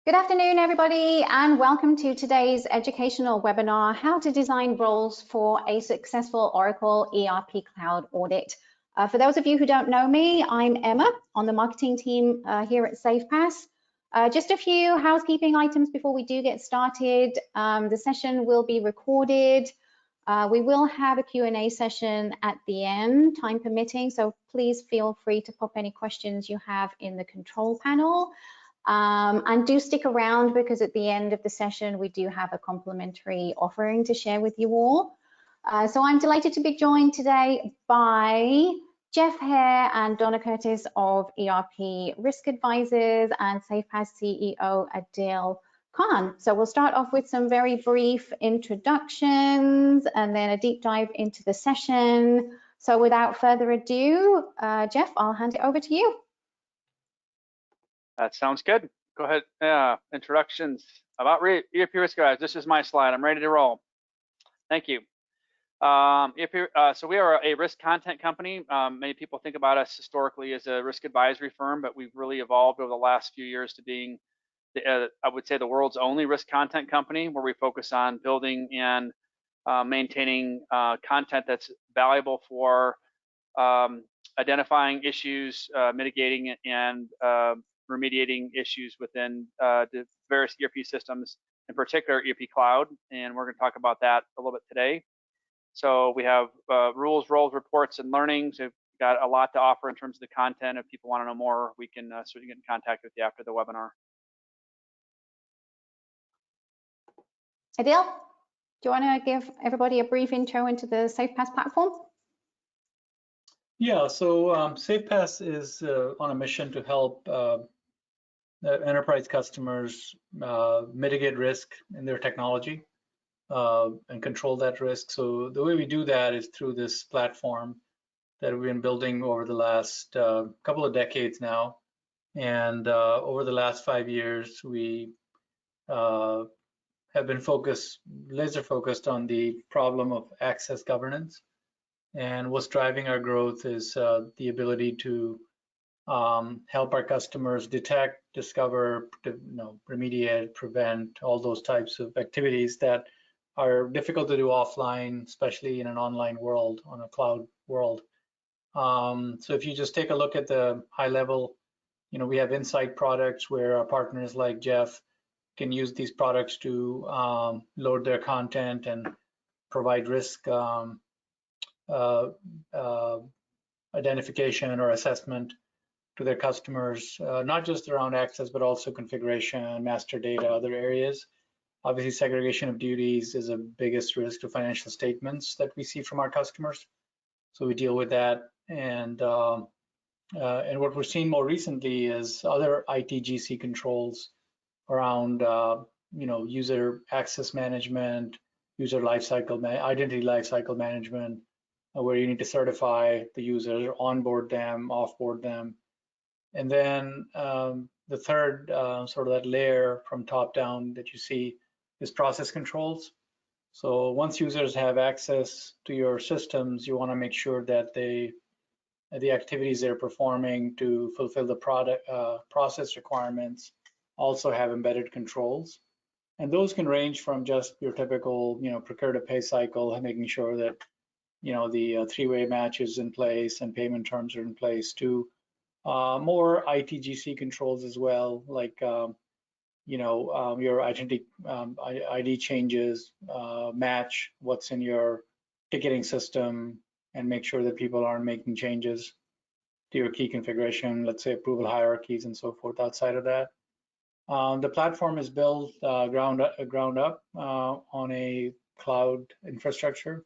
Good afternoon, everybody, and welcome to today's educational webinar, How to Design Roles for a Successful Oracle ERP Cloud Audit. For those of you who don't know me, I'm Emma on the marketing team here at SafePaaS. Just a few housekeeping items before we do get started. The session will be recorded. We will have a Q&A session at the end, time permitting, so please feel free to pop any questions you have in the control panel. And do stick around because at the end of the session, we do have a complimentary offering to share with you all. So I'm delighted to be joined today by Jeff Hare and Donna Curtis of ERP Risk Advisors and SafePaaS CEO Adil Khan. So we'll start off with some very brief introductions and then a deep dive into the session. So without further ado, Jeff, I'll hand it over to you. That sounds good. Go ahead. Introductions about ERP Risk Advisors. This is my slide. I'm ready to roll. Thank you. So we are a risk content company. Many people think about us historically as a risk advisory firm, but we've really evolved over the last few years to being, I would say, the world's only risk content company, where we focus on building and maintaining content that's valuable for identifying issues, mitigating and remediating issues within the various ERP systems, in particular ERP Cloud, and we're going to talk about that a little bit today. So we have rules, roles, reports, and learnings. We've got a lot to offer in terms of the content. If people want to know more, we can certainly get in contact with you after the webinar. Adil, do you want to give everybody a brief intro into the SafePaaS platform? Yeah, so SafePaaS is on a mission to help enterprise customers mitigate risk in their technology and control that risk. So the way we do that is through this platform that we've been building over the last couple of decades now. And over the last 5 years, we have been laser focused on the problem of access governance. And what's driving our growth is the ability to help our customers detect, discover, remediate, prevent all those types of activities that are difficult to do offline, especially in an online world, on a cloud world. So if you just take a look at the high level, we have insight products where our partners like Jeff can use these products to load their content and provide risk identification or assessment to their customers, not just around access, but also configuration, master data, other areas. Obviously, segregation of duties is a biggest risk to financial statements that we see from our customers. So we deal with that. And what we're seeing more recently is other ITGC controls around, user access management, user lifecycle, identity lifecycle management, where you need to certify the user, onboard them, offboard them. And then the third sort of that layer from top down that you see is process controls. So once users have access to your systems, you want to make sure that the activities they're performing to fulfill the process requirements also have embedded controls. And those can range from just your typical, procure to pay cycle, and making sure that the three-way match is in place and payment terms are in place, to more ITGC controls as well, like your identity ID changes, match what's in your ticketing system, and make sure that people aren't making changes to your key configuration, let's say approval hierarchies and so forth outside of that. The platform is built ground up on a cloud infrastructure.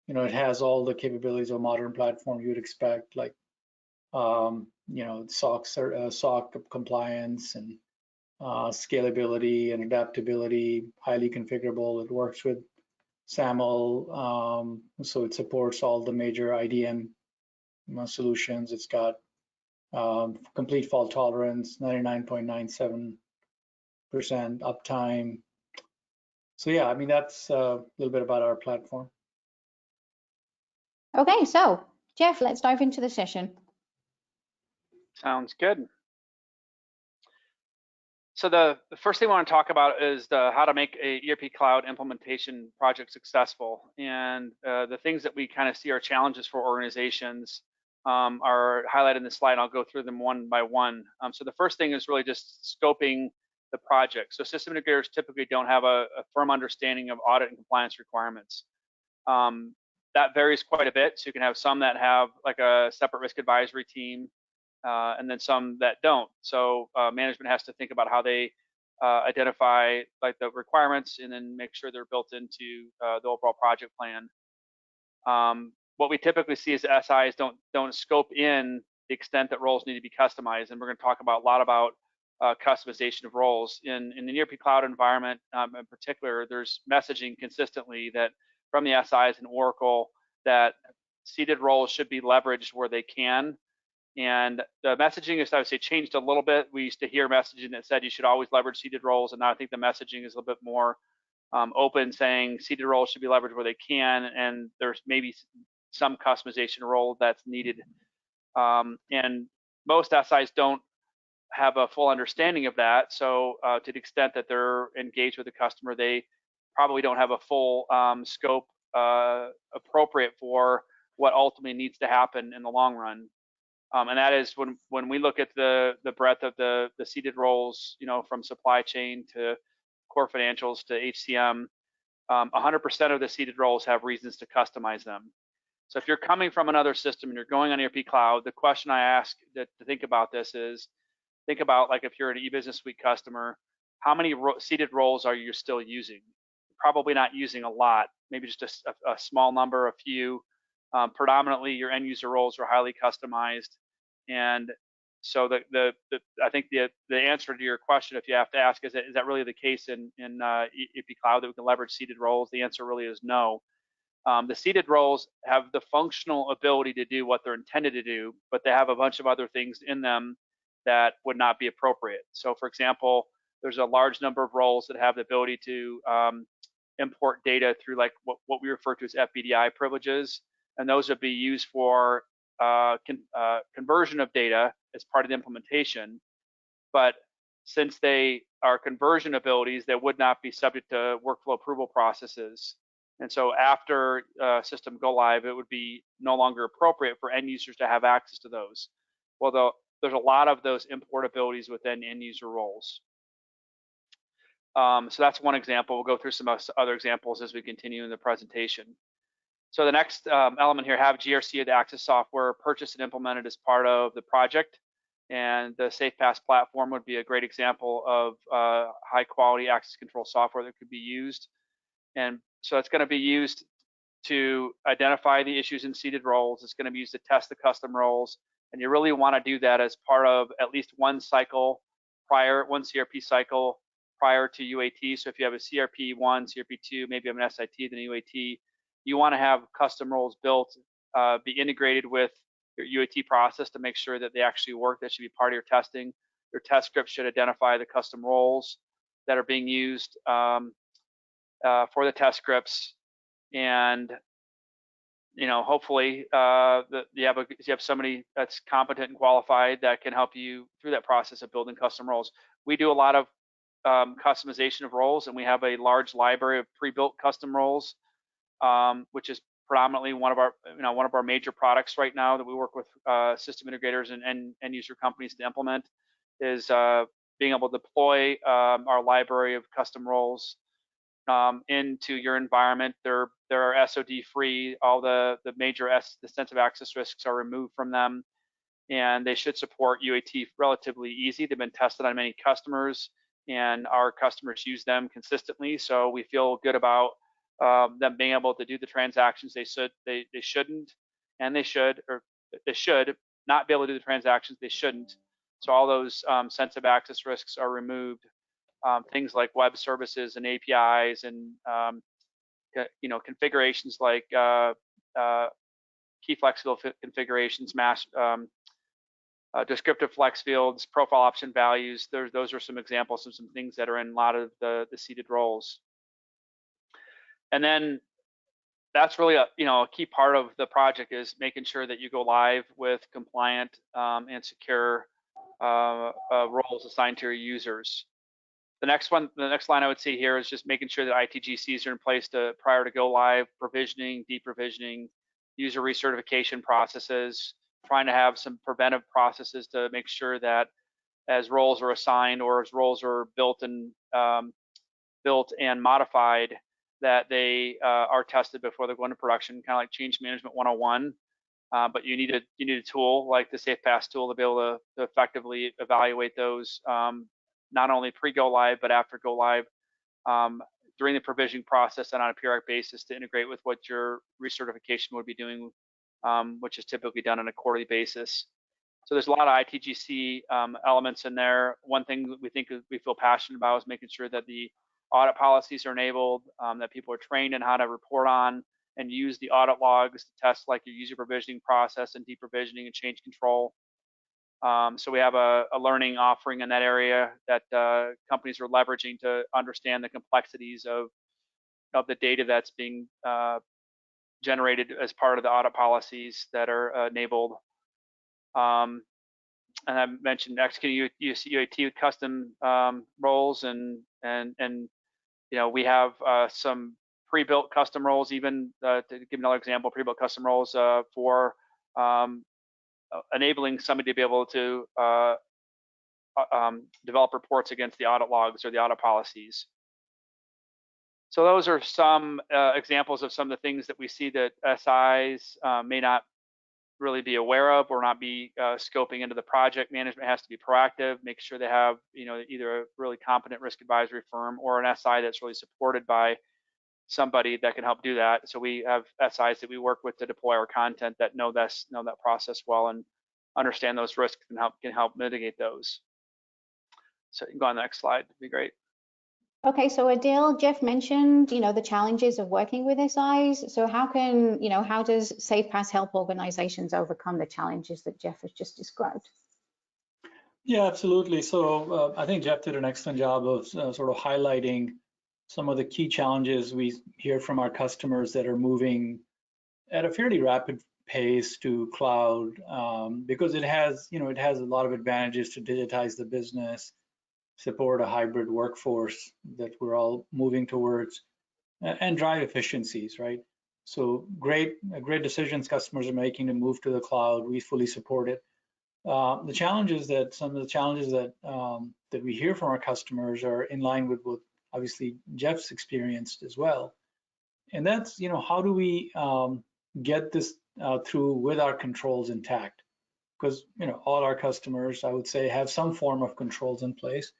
It has all the capabilities of a modern platform you would expect, like SOC compliance and scalability and adaptability, highly configurable. It works with SAML, so it supports all the major IDM solutions. It's got complete fault tolerance, 99.97% uptime. So yeah, that's a little bit about our platform. Okay, so Jeff, let's dive into the session. Sounds good. So the first thing I want to talk about is how to make a ERP Cloud implementation project successful. And the things that we kind of see are challenges for organizations are highlighted in the slide. I'll go through them one by one. So the first thing is really just scoping the project. So system integrators typically don't have a firm understanding of audit and compliance requirements. That varies quite a bit. So you can have some that have like a separate risk advisory team, and then some that don't. So management has to think about how they identify like the requirements and then make sure they're built into the overall project plan. What we typically see is SIs don't scope in the extent that roles need to be customized, and we're going to talk about a lot about customization of roles. In the ERP Cloud environment in particular, there's messaging consistently that from the SIs and Oracle that seated roles should be leveraged where they can. And the messaging is, I would say, changed a little bit. We used to hear messaging that said you should always leverage seated roles, and now I think the messaging is a little bit more open, saying seated roles should be leveraged where they can, and there's maybe some customization role that's needed. And most SIs don't have a full understanding of that, so to the extent that they're engaged with the customer, they probably don't have a full scope appropriate for what ultimately needs to happen in the long run. And that is when we look at the breadth of the seated roles, you know, from supply chain to core financials to HCM, 100% of the seated roles have reasons to customize them. So if you're coming from another system and you're going on ERP Cloud, the question I ask to think about this is, think about like if you're an eBusiness Suite customer, how many seated roles are you still using? Probably not using a lot, maybe just a small number, a few. Predominantly, your end user roles are highly customized, and so I think the answer to your question, if you have to ask, is that really the case in ERP Cloud that we can leverage seated roles? The answer really is no. The seated roles have the functional ability to do what they're intended to do, but they have a bunch of other things in them that would not be appropriate. So, for example, there's a large number of roles that have the ability to import data through like what we refer to as FBDI privileges, and those would be used for conversion of data as part of the implementation. But since they are conversion abilities, they would not be subject to workflow approval processes. And so after system go live, it would be no longer appropriate for end users to have access to those. Well, there's a lot of those import abilities within end user roles. So that's one example. We'll go through some other examples as we continue in the presentation. So the next element here, have GRC of the access software purchased and implemented as part of the project. And the SafePaaS platform would be a great example of high quality access control software that could be used. And so it's going to be used to identify the issues in seated roles. It's going to be used to test the custom roles. And you really want to do that as part of at least one CRP cycle prior to UAT. So if you have a CRP1, CRP2, maybe you have an SIT, then UAT, you want to have custom roles built, be integrated with your UAT process to make sure that they actually work. That should be part of your testing. Your test script should identify the custom roles that are being used for the test scripts, and you know, hopefully you have somebody that's competent and qualified that can help you through that process of building custom roles. We do a lot of customization of roles, and we have a large library of pre-built custom roles, which is predominantly one of our major products right now that we work with system integrators and end user companies to implement, is being able to deploy our library of custom roles into your environment. They're SOD free. All the major sensitive access risks are removed from them, and they should support UAT relatively easy. They've been tested on many customers, and our customers use them consistently. So we feel good about them being able to do the transactions they shouldn't, and they should not be able to do the transactions they shouldn't. So all those sensitive access risks are removed. Things like web services and APIs, and configurations like key flexible configurations, descriptive flex fields, profile option values. Those are some examples of some things that are in a lot of the seated roles. And then that's really a key part of the project, is making sure that you go live with compliant and secure roles assigned to your users. The next line I would see here is just making sure that ITGCs are in place prior to go live, provisioning, deprovisioning, user recertification processes, trying to have some preventive processes to make sure that as roles are assigned or as roles are built and modified, that they are tested before they go into production, kind of like change management 101. But you need a tool like the SafePaaS tool to be able to effectively evaluate those, not only pre-go live but after go live, during the provisioning process and on a periodic basis to integrate with what your recertification would be doing, which is typically done on a quarterly basis. So there's a lot of ITGC elements in there. One thing we feel passionate about is making sure that the audit policies are enabled, that people are trained in how to report on and use the audit logs to test like your user provisioning process and deprovisioning and change control. So we have a learning offering in that area that companies are leveraging to understand the complexities of the data that's being generated as part of the audit policies that are enabled. And I mentioned executing UAT with custom roles, and we have some pre-built custom roles, even to give another example, pre-built custom roles for enabling somebody to be able to develop reports against the audit logs or the audit policies. So those are some examples of some of the things that we see that SIs may not really be aware of or not be scoping into the project. Management has to be proactive, make sure they have either a really competent risk advisory firm or an SI that's really supported by somebody that can help do that. So we have SIs that we work with to deploy our content that know that process well and understand those risks and can help mitigate those. So you can go on the next slide, it'd be great. Okay, so Adil, Jeff mentioned, the challenges of working with SIs. So how does SafePaaS help organizations overcome the challenges that Jeff has just described? Yeah, absolutely. So I think Jeff did an excellent job of sort of highlighting some of the key challenges we hear from our customers that are moving at a fairly rapid pace to cloud, because it has a lot of advantages to digitize the business, support a hybrid workforce that we're all moving towards, and drive efficiencies, right? So great decisions customers are making to move to the cloud. We fully support it. Some of the challenges that we hear from our customers are in line with what obviously Jeff's experienced as well. And that's, how do we get this through with our controls intact? Because, all our customers, I would say, have some form of controls in place.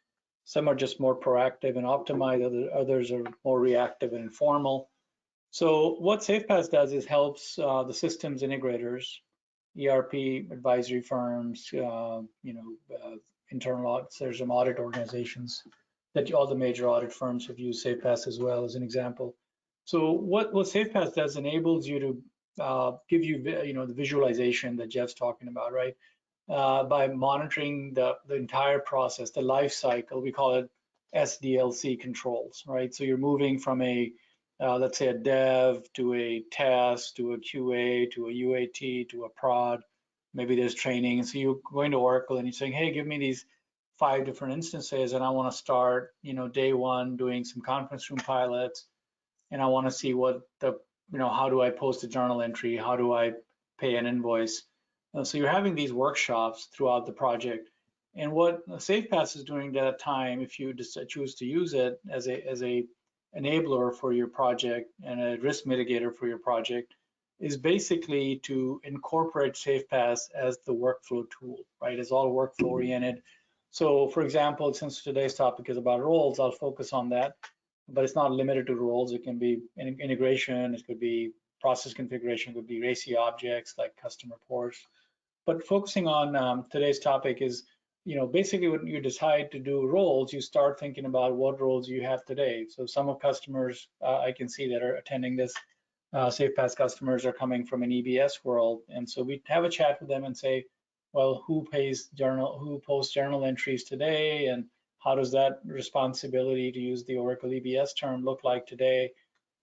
Some are just more proactive and optimized, others are more reactive and informal. So what SafePaaS does is helps the systems integrators, ERP advisory firms, internal audits. There's some audit organizations that all the major audit firms have used SafePaaS as well as an example. So what SafePaaS does enables you to give you the visualization that Jeff's talking about, right? By monitoring the entire process, the life cycle. We call it SDLC controls, right? So you're moving from let's say a dev to a test to a QA to a UAT to a prod. Maybe there's training. And so you're going to Oracle and you're saying, hey, give me these 5 different instances, and I want to start, day 1 doing some conference room pilots, and I want to see what how do I post a journal entry? How do I pay an invoice? So you're having these workshops throughout the project. And what SafePaaS is doing at that time, if you choose to use it as a enabler for your project and a risk mitigator for your project, is basically to incorporate SafePaaS as the workflow tool, right? It's all workflow oriented. So for example, since today's topic is about roles, I'll focus on that, but it's not limited to roles. It can be integration, it could be process configuration, it could be RACI objects like custom reports. But focusing on today's topic is, basically when you decide to do roles, you start thinking about what roles you have today. So some of customers I can see that are attending this, SafePaaS customers are coming from an EBS world. And so we have a chat with them and say, well, who posts journal entries today? And how does that responsibility, to use the Oracle EBS term, look like today?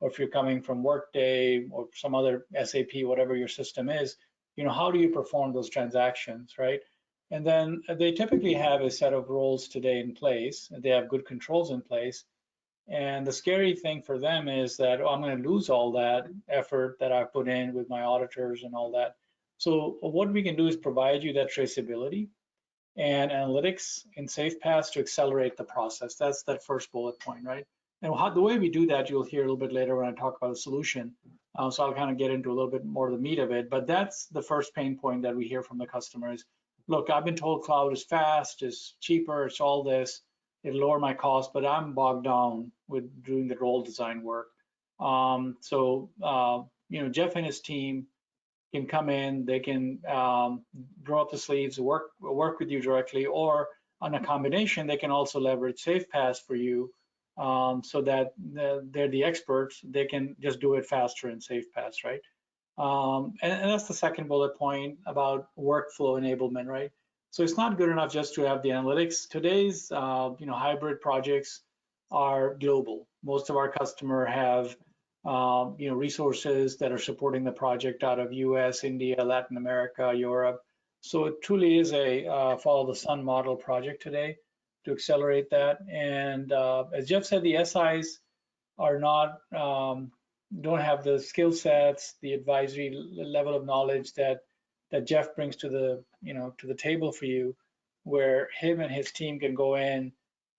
Or if you're coming from Workday or some other SAP, whatever your system is, how do you perform those transactions, right? And then they typically have a set of roles today in place. They have good controls in place. And the scary thing for them is that, oh, I'm going to lose all that effort that I put in with my auditors and all that. So what we can do is provide you that traceability and analytics in SafePaaS to accelerate the process. That's that first bullet point, right? And the way we do that, you'll hear a little bit later when I talk about a solution. So I'll kind of get into a little bit more of the meat of it, but that's the first pain point that we hear from the customers. Look, I've been told cloud is fast, is cheaper, it's all this, it'll lower my cost, but I'm bogged down with doing the role design work. Jeff and his team can come in, they can roll up the sleeves, work with you directly, or on a combination, they can also leverage SafePaaS for you so that they're the experts. They can just do it faster in SafePaaS, right? And that's the second bullet point about workflow enablement, right? So it's not good enough just to have the analytics. Today's hybrid projects are global. Most of our customers have resources that are supporting the project out of US, India, Latin America, Europe. So it truly is a follow the sun model project today to accelerate that. And as Jeff said, the SIs are not, don't have the skill sets, the advisory level of knowledge that Jeff brings to the table for you, where him and his team can go in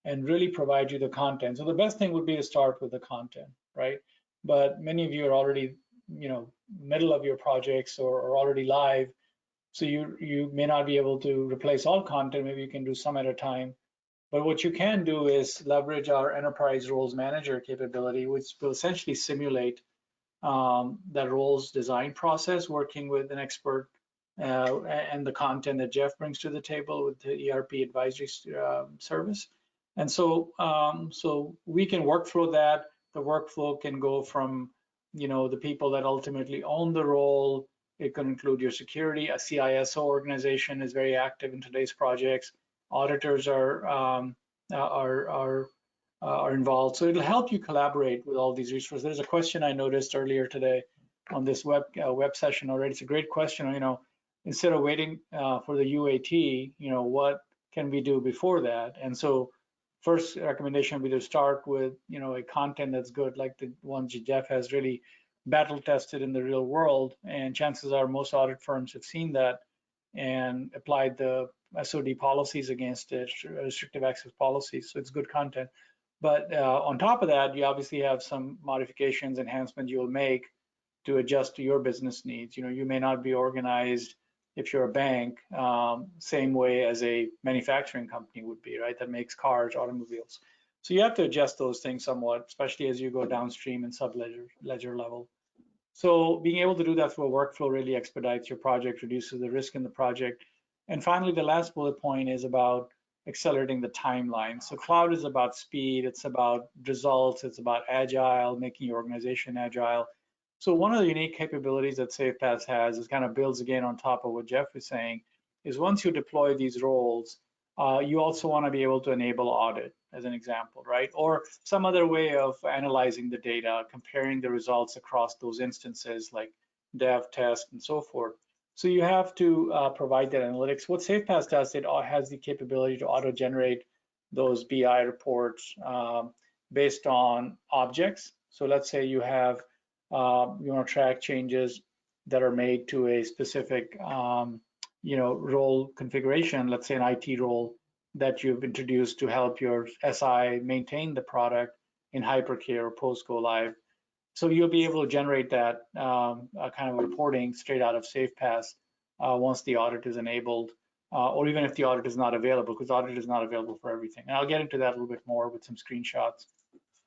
and really provide you the content. So the best thing would be to start with the content, right? But many of you are already, middle of your projects or already live. So you may not be able to replace all content. Maybe you can do some at a time. But what you can do is leverage our enterprise roles manager capability, which will essentially simulate that roles design process, working with an expert and the content that Jeff brings to the table with the ERP advisory service. And so we can workflow that. The workflow can go from, the people that ultimately own the role. It can include your security. A CISO organization is very active in today's projects. Auditors are involved. So it'll help you collaborate with all these resources. There's a question I noticed earlier today on this web session already. It's a great question. Instead of waiting for the UAT, what can we do before that? And so first recommendation would be to start with, a content that's good, like the ones Jeff has really battle tested in the real world. And chances are most audit firms have seen that and applied the SOD policies against it, restrictive access policies. So it's good content. But on top of that, you obviously have some modifications, enhancements you'll make to adjust to your business needs. You may not be organized if you're a bank, same way as a manufacturing company would be, right? That makes cars, automobiles. So you have to adjust those things somewhat, especially as you go downstream and sub-ledger level. So being able to do that through a workflow really expedites your project, reduces the risk in the project. And finally, the last bullet point is about accelerating the timeline. So cloud is about speed, it's about results, it's about agile, making your organization agile. So one of the unique capabilities that SafePaaS has is kind of builds again on top of what Jeff is saying, is once you deploy these roles, you also want to be able to enable audit as an example, right? Or some other way of analyzing the data, comparing the results across those instances like dev, test, and so forth. So you have to provide that analytics. What SafePaaS does, it has the capability to auto-generate those BI reports based on objects. So let's say you have you want to track changes that are made to a specific role configuration, let's say an IT role that you've introduced to help your SI maintain the product in hypercare or post go live. So you'll be able to generate that kind of reporting straight out of SafePaaS once the audit is enabled, or even if the audit is not available, because audit is not available for everything. And I'll get into that a little bit more with some screenshots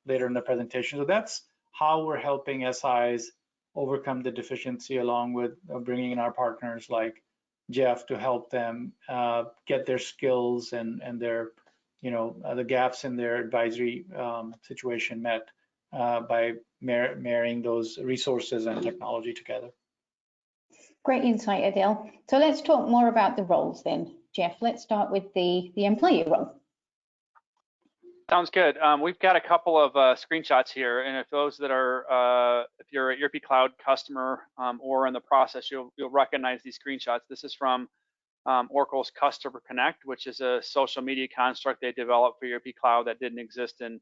later in the presentation. So that's how we're helping SIs overcome the deficiency, along with bringing in our partners like Jeff to help them get their skills and their, the gaps in their advisory situation met by marrying those resources and technology together. Great insight, Adil. So let's talk more about the roles then. Jeff, let's start with the employee role. Sounds good. We've got a couple of screenshots here, and if those that are, if you're an ERP Cloud customer or in the process, you'll recognize these screenshots. This is from Oracle's Customer Connect, which is a social media construct they developed for ERP Cloud that didn't exist in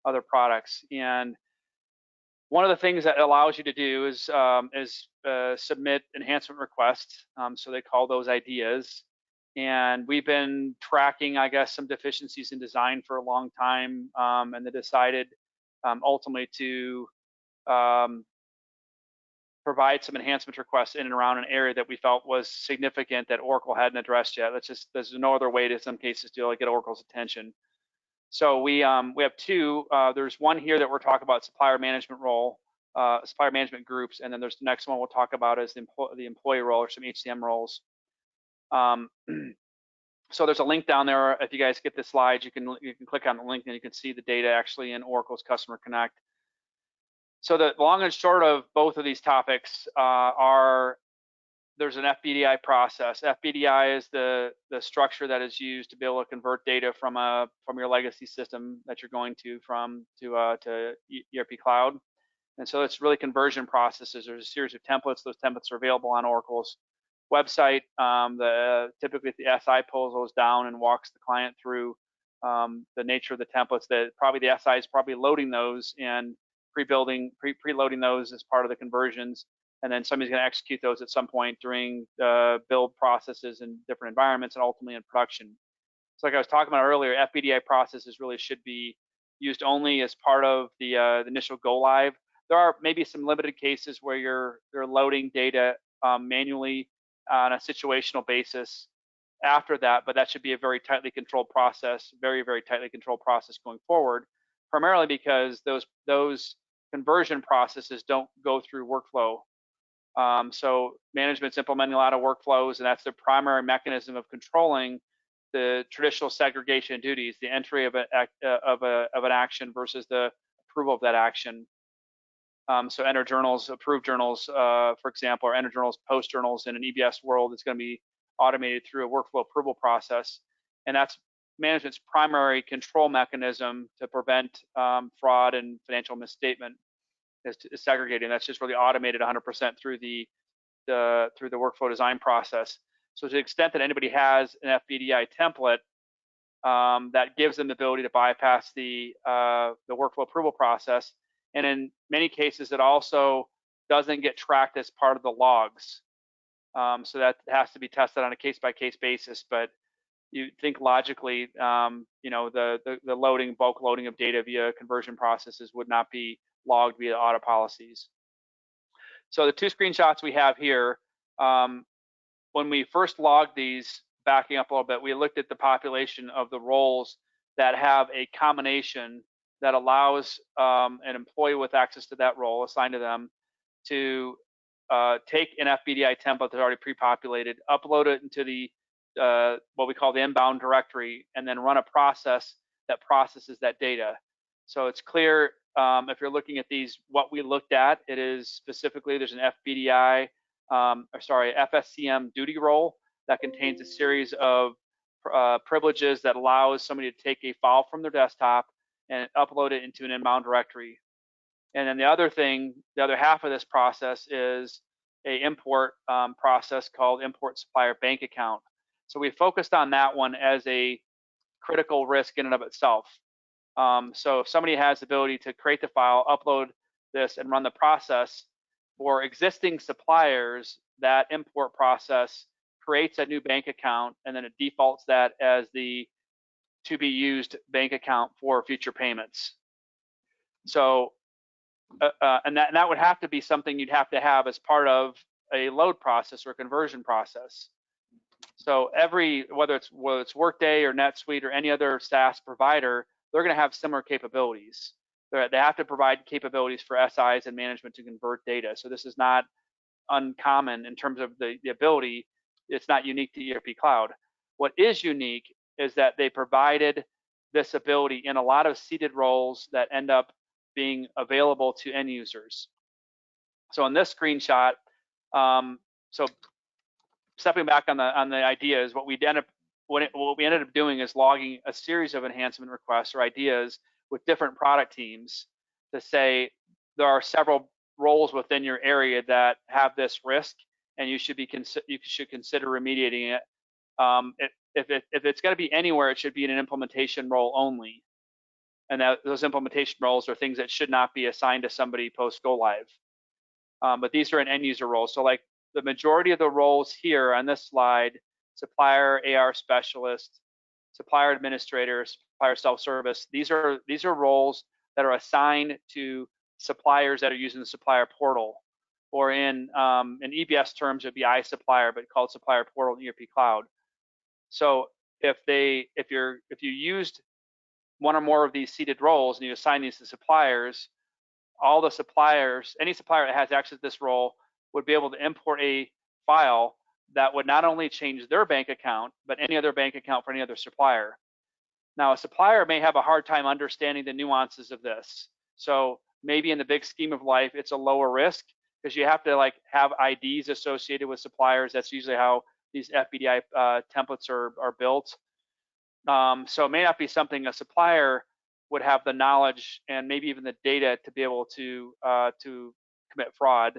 other products. And one of the things that allows you to do is submit enhancement requests. So they call those ideas. And we've been tracking, I guess, some deficiencies in design for a long time, and they decided ultimately to provide some enhancement requests in and around an area that we felt was significant that Oracle hadn't addressed yet. There's no other way to, in some cases, to get Oracle's attention. So we have two. There's one here that we're talking about, supplier management role, supplier management groups, and then there's the next one we'll talk about is the employee role or some HCM roles. So there's a link down there. If you guys get the slides, you can click on the link and you can see the data actually in Oracle's Customer Connect. So the long and short of both of these topics are there's an FBDI process. FBDI is the structure that is used to be able to convert data from your legacy system that you're going to ERP Cloud. And so it's really conversion processes. There's a series of templates. Those templates are available on Oracle's website. Typically the SI pulls those down and walks the client through the nature of the templates. The SI is probably loading those and preloading those as part of the conversions. And then somebody's going to execute those at some point during the build processes in different environments and ultimately in production. So like I was talking about earlier, FBDI processes really should be used only as part of the initial go live. There are maybe some limited cases where you're loading data manually on a situational basis after that, but that should be a very tightly controlled process, very, very tightly controlled process going forward, primarily because those conversion processes don't go through workflow. So management's implementing a lot of workflows, and that's the primary mechanism of controlling the traditional segregation of duties, the entry of an action versus the approval of that action. So enter journals, approve journals, for example, or enter journals, post journals in an EBS world is going to be automated through a workflow approval process. And that's management's primary control mechanism to prevent fraud and financial misstatement is segregating. That's just really automated 100% through the workflow design process. So to the extent that anybody has an FBDI template that gives them the ability to bypass the workflow approval process, and in many cases it also doesn't get tracked as part of the logs. So that has to be tested on a case-by-case basis. But you think logically, the loading, bulk loading of data via conversion processes would not be logged via audit policies. So the two screenshots we have here, when we first logged these, backing up a little bit, we looked at the population of the roles that have a combination that allows an employee with access to that role assigned to them to take an FBDI template that's already pre-populated, upload it into the what we call the inbound directory, and then run a process that processes that data. So it's clear if you're looking at these, what we looked at, it is specifically there's an FSCM duty role that contains a series of privileges that allows somebody to take a file from their desktop and upload it into an inbound directory. And then the other half of this process is a import process called import supplier bank account. So we focused on that one as a critical risk in and of itself. So if somebody has the ability to create the file, upload this, and run the process for existing suppliers, that import process creates a new bank account, and then it defaults that as the to be used bank account for future payments. So, and that would have to be something you'd have to have as part of a load process or conversion process. So whether it's Workday or NetSuite or any other SaaS provider, they're going to have similar capabilities. They have to provide capabilities for SIs and management to convert data. So this is not uncommon in terms of the ability. It's not unique to ERP Cloud. What is unique is that they provided this ability in a lot of seated roles that end up being available to end users. So in this screenshot, so stepping back on the ideas, what we ended up doing is logging a series of enhancement requests or ideas with different product teams to say there are several roles within your area that have this risk, and you should consider remediating it if it's going to be anywhere, it should be in an implementation role only. And those implementation roles are things that should not be assigned to somebody post go live. But these are in end user roles. So like the majority of the roles here on this slide, supplier AR specialist, supplier administrator, supplier self-service, these are roles that are assigned to suppliers that are using the supplier portal, or in EBS terms, it'd be iSupplier, but called supplier portal in ERP Cloud. So if you used one or more of these seated roles and you assign these to suppliers, all the suppliers, any supplier that has access to this role would be able to import a file that would not only change their bank account, but any other bank account for any other supplier. Now, a supplier may have a hard time understanding the nuances of this. So maybe in the big scheme of life, it's a lower risk because you have to like have IDs associated with suppliers. That's usually how these FBDI templates are built. So it may not be something a supplier would have the knowledge and maybe even the data to be able to commit fraud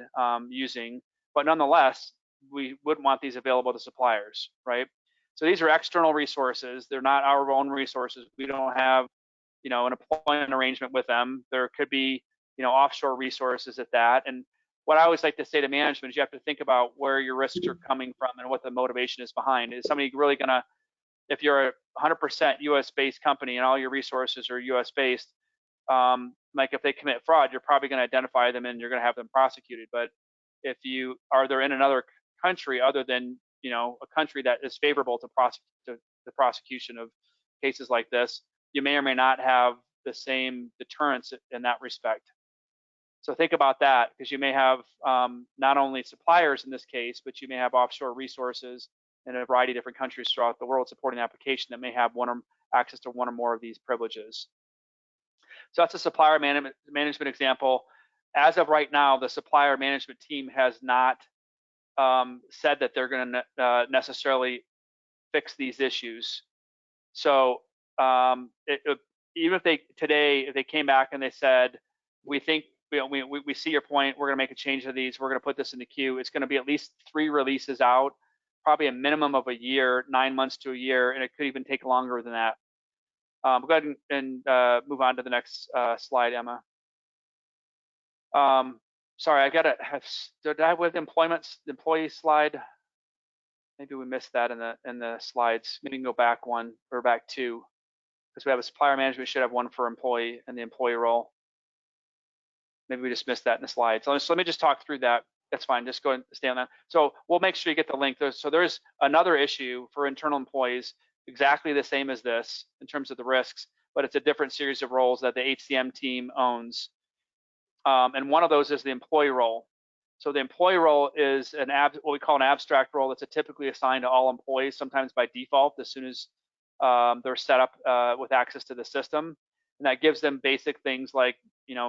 using, but nonetheless, we wouldn't want these available to suppliers, right? So these are external resources. They're not our own resources. We don't have, an employment arrangement with them. There could be, offshore resources at that. And what I always like to say to management is you have to think about where your risks are coming from and what the motivation is behind. Is somebody really gonna, if you're a 100% US-based company and all your resources are US-based, like if they commit fraud, you're probably going to identify them and you're going to have them prosecuted. But if they're in another country other than a country that is favorable to the prosecution of cases like this, you may or may not have the same deterrence in that respect. So think about that, because you may have not only suppliers in this case, but you may have offshore resources in a variety of different countries throughout the world supporting an application that may have access to one or more of these privileges. So that's a supplier management example. As of right now, the supplier management team has not said that they're going to necessarily fix these issues. So even if they came back and they said, we think, we see your point, we're going to make a change to these, we're going to put this in the queue, it's going to be at least 3 releases out, probably a minimum of a year, 9 months to a year, and it could even take longer than that. We'll go ahead and move on to the next slide, Emma. Sorry, did I have with employee slide? Maybe we missed that in the slides. Maybe we can go back one or back 2, because we have a supplier management, we should have one for employee and the employee role. Maybe we just missed that in the slides. So let me just talk through that. That's fine, just go and stay on that. So we'll make sure you get the link. So there's another issue for internal employees, exactly the same as this in terms of the risks, but it's a different series of roles that the HCM team owns. And one of those is the employee role. So the employee role is what we call an abstract role that's typically assigned to all employees, sometimes by default, as soon as they're set up with access to the system. And that gives them basic things like,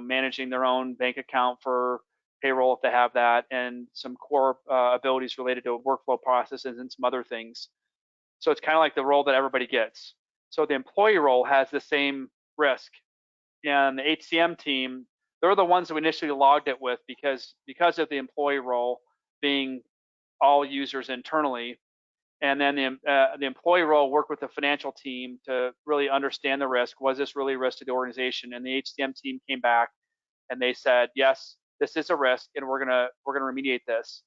managing their own bank account for payroll if they have that, and some core abilities related to workflow processes and some other things. So it's kind of like the role that everybody gets. So the employee role has the same risk. And the HCM team, they're the ones that we initially logged it with because of the employee role being all users internally. And then the employee role worked with the financial team to really understand the risk. Was this really a risk to the organization? And the HCM team came back and they said, yes, this is a risk, and we're gonna remediate this.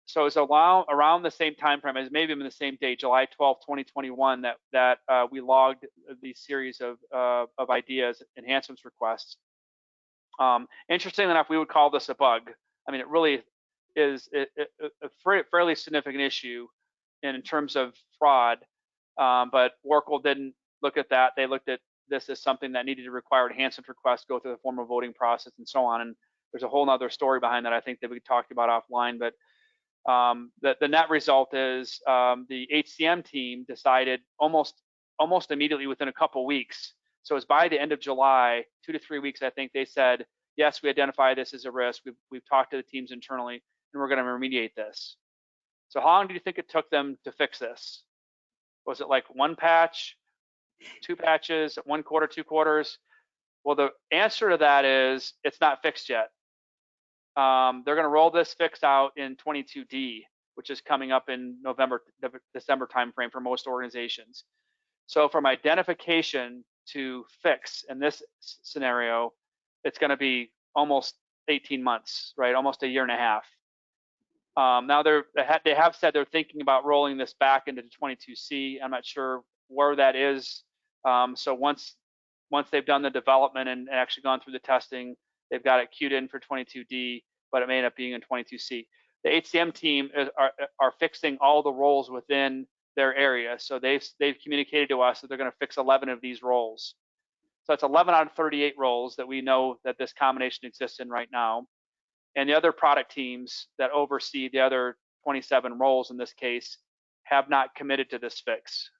So it's around the same time frame, as maybe even the same date, July 12, 2021, that we logged these series of ideas, enhancements requests. Interestingly enough, we would call this a bug. I mean, it really is a fairly significant issue in terms of fraud, but Oracle didn't look at that. They looked at this as something that needed to require enhancement requests, go through the formal voting process, and so on. And there's a whole nother story behind that, I think, that we talked about offline. But the net result is the HCM team decided almost immediately, within a couple weeks. So it's by the end of July, 2 to 3 weeks, I think, they said, yes, we identify this as a risk. We've talked to the teams internally, and we're going to remediate this. So how long do you think it took them to fix this? Was it like 1 patch, 2 patches, 1 quarter, 2 quarters? Well, the answer to that is it's not fixed yet. They're going to roll this fix out in 22D. which is coming up in November, December timeframe for most organizations. So from identification to fix in this scenario, it's going to be almost 18 months, right? Almost a year and a half. Now they have said they're thinking about rolling this back into 22C. I'm not sure where that is. So once they've done the development and actually gone through the testing, they've got it queued in for 22D, but it may end up being in 22C. The HCM team are fixing all the roles within their area. So they've communicated to us that they're going to fix 11 of these roles. So it's 11 out of 38 roles that we know that this combination exists in right now. And the other product teams that oversee the other 27 roles in this case have not committed to this fix.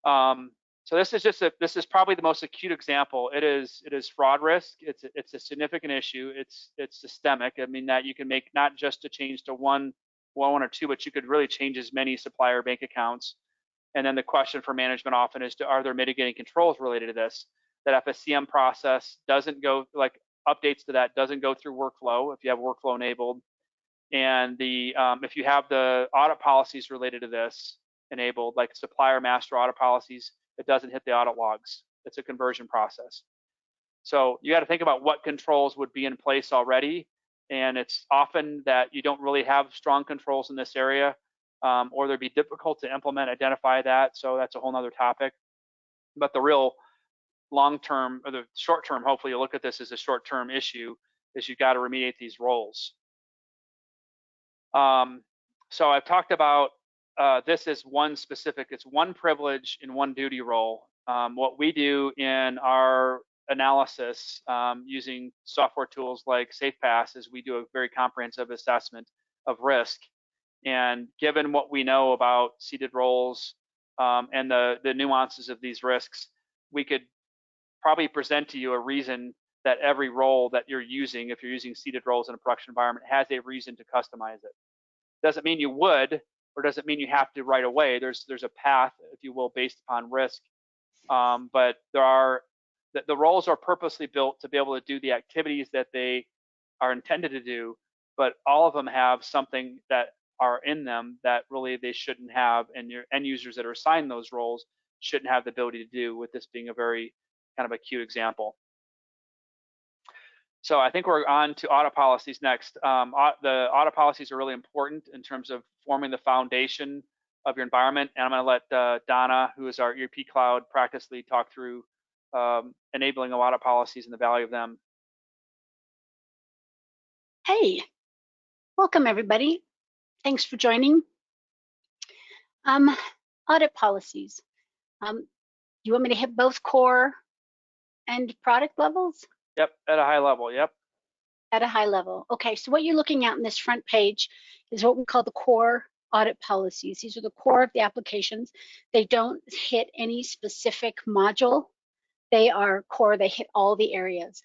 So this is probably the most acute example. It is fraud risk. It's a significant issue. It's systemic. I mean that you can make not just a change to one or two, but you could really change as many supplier bank accounts. And then the question for management often is, are there mitigating controls related to this? That FSCM process doesn't go, like updates to that doesn't go through workflow if you have workflow enabled. And if you have the audit policies related to this enabled, like supplier master audit policies, it doesn't hit the audit logs. It's a conversion process. So you got to think about what controls would be in place already. And it's often that you don't really have strong controls in this area, or they'd be difficult to implement, identify that. So that's a whole nother topic. But the real long-term, or the short-term, hopefully you look at this as a short-term issue, is you've got to remediate these roles. So I've talked about this is one specific, it's one privilege in one duty role. What we do in our analysis using software tools like SafePaaS is we do a very comprehensive assessment of risk. And given what we know about seated roles and the nuances of these risks, we could probably present to you a reason that every role that you're using, if you're using seated roles in a production environment, has a reason to customize it. Doesn't mean you would, or doesn't mean you have to right away. There's a path, if you will, based upon risk. But the roles are purposely built to be able to do the activities that they are intended to do, but all of them have something that are in them that really they shouldn't have, and your end users that are assigned those roles shouldn't have the ability to do, with this being a very kind of acute example. So I think we're on to audit policies next. The audit policies are really important in terms of forming the foundation of your environment. And I'm going to let Donna, who is our ERP Cloud practice lead, talk through enabling audit policies and the value of them. Hey, welcome everybody. Thanks for joining. Audit policies. You want me to hit both core and product levels? Yep, at a high level, yep. At a high level. Okay, so what you're looking at in this front page is what we call the core audit policies. These are the core of the applications. They don't hit any specific module. They are core, they hit all the areas.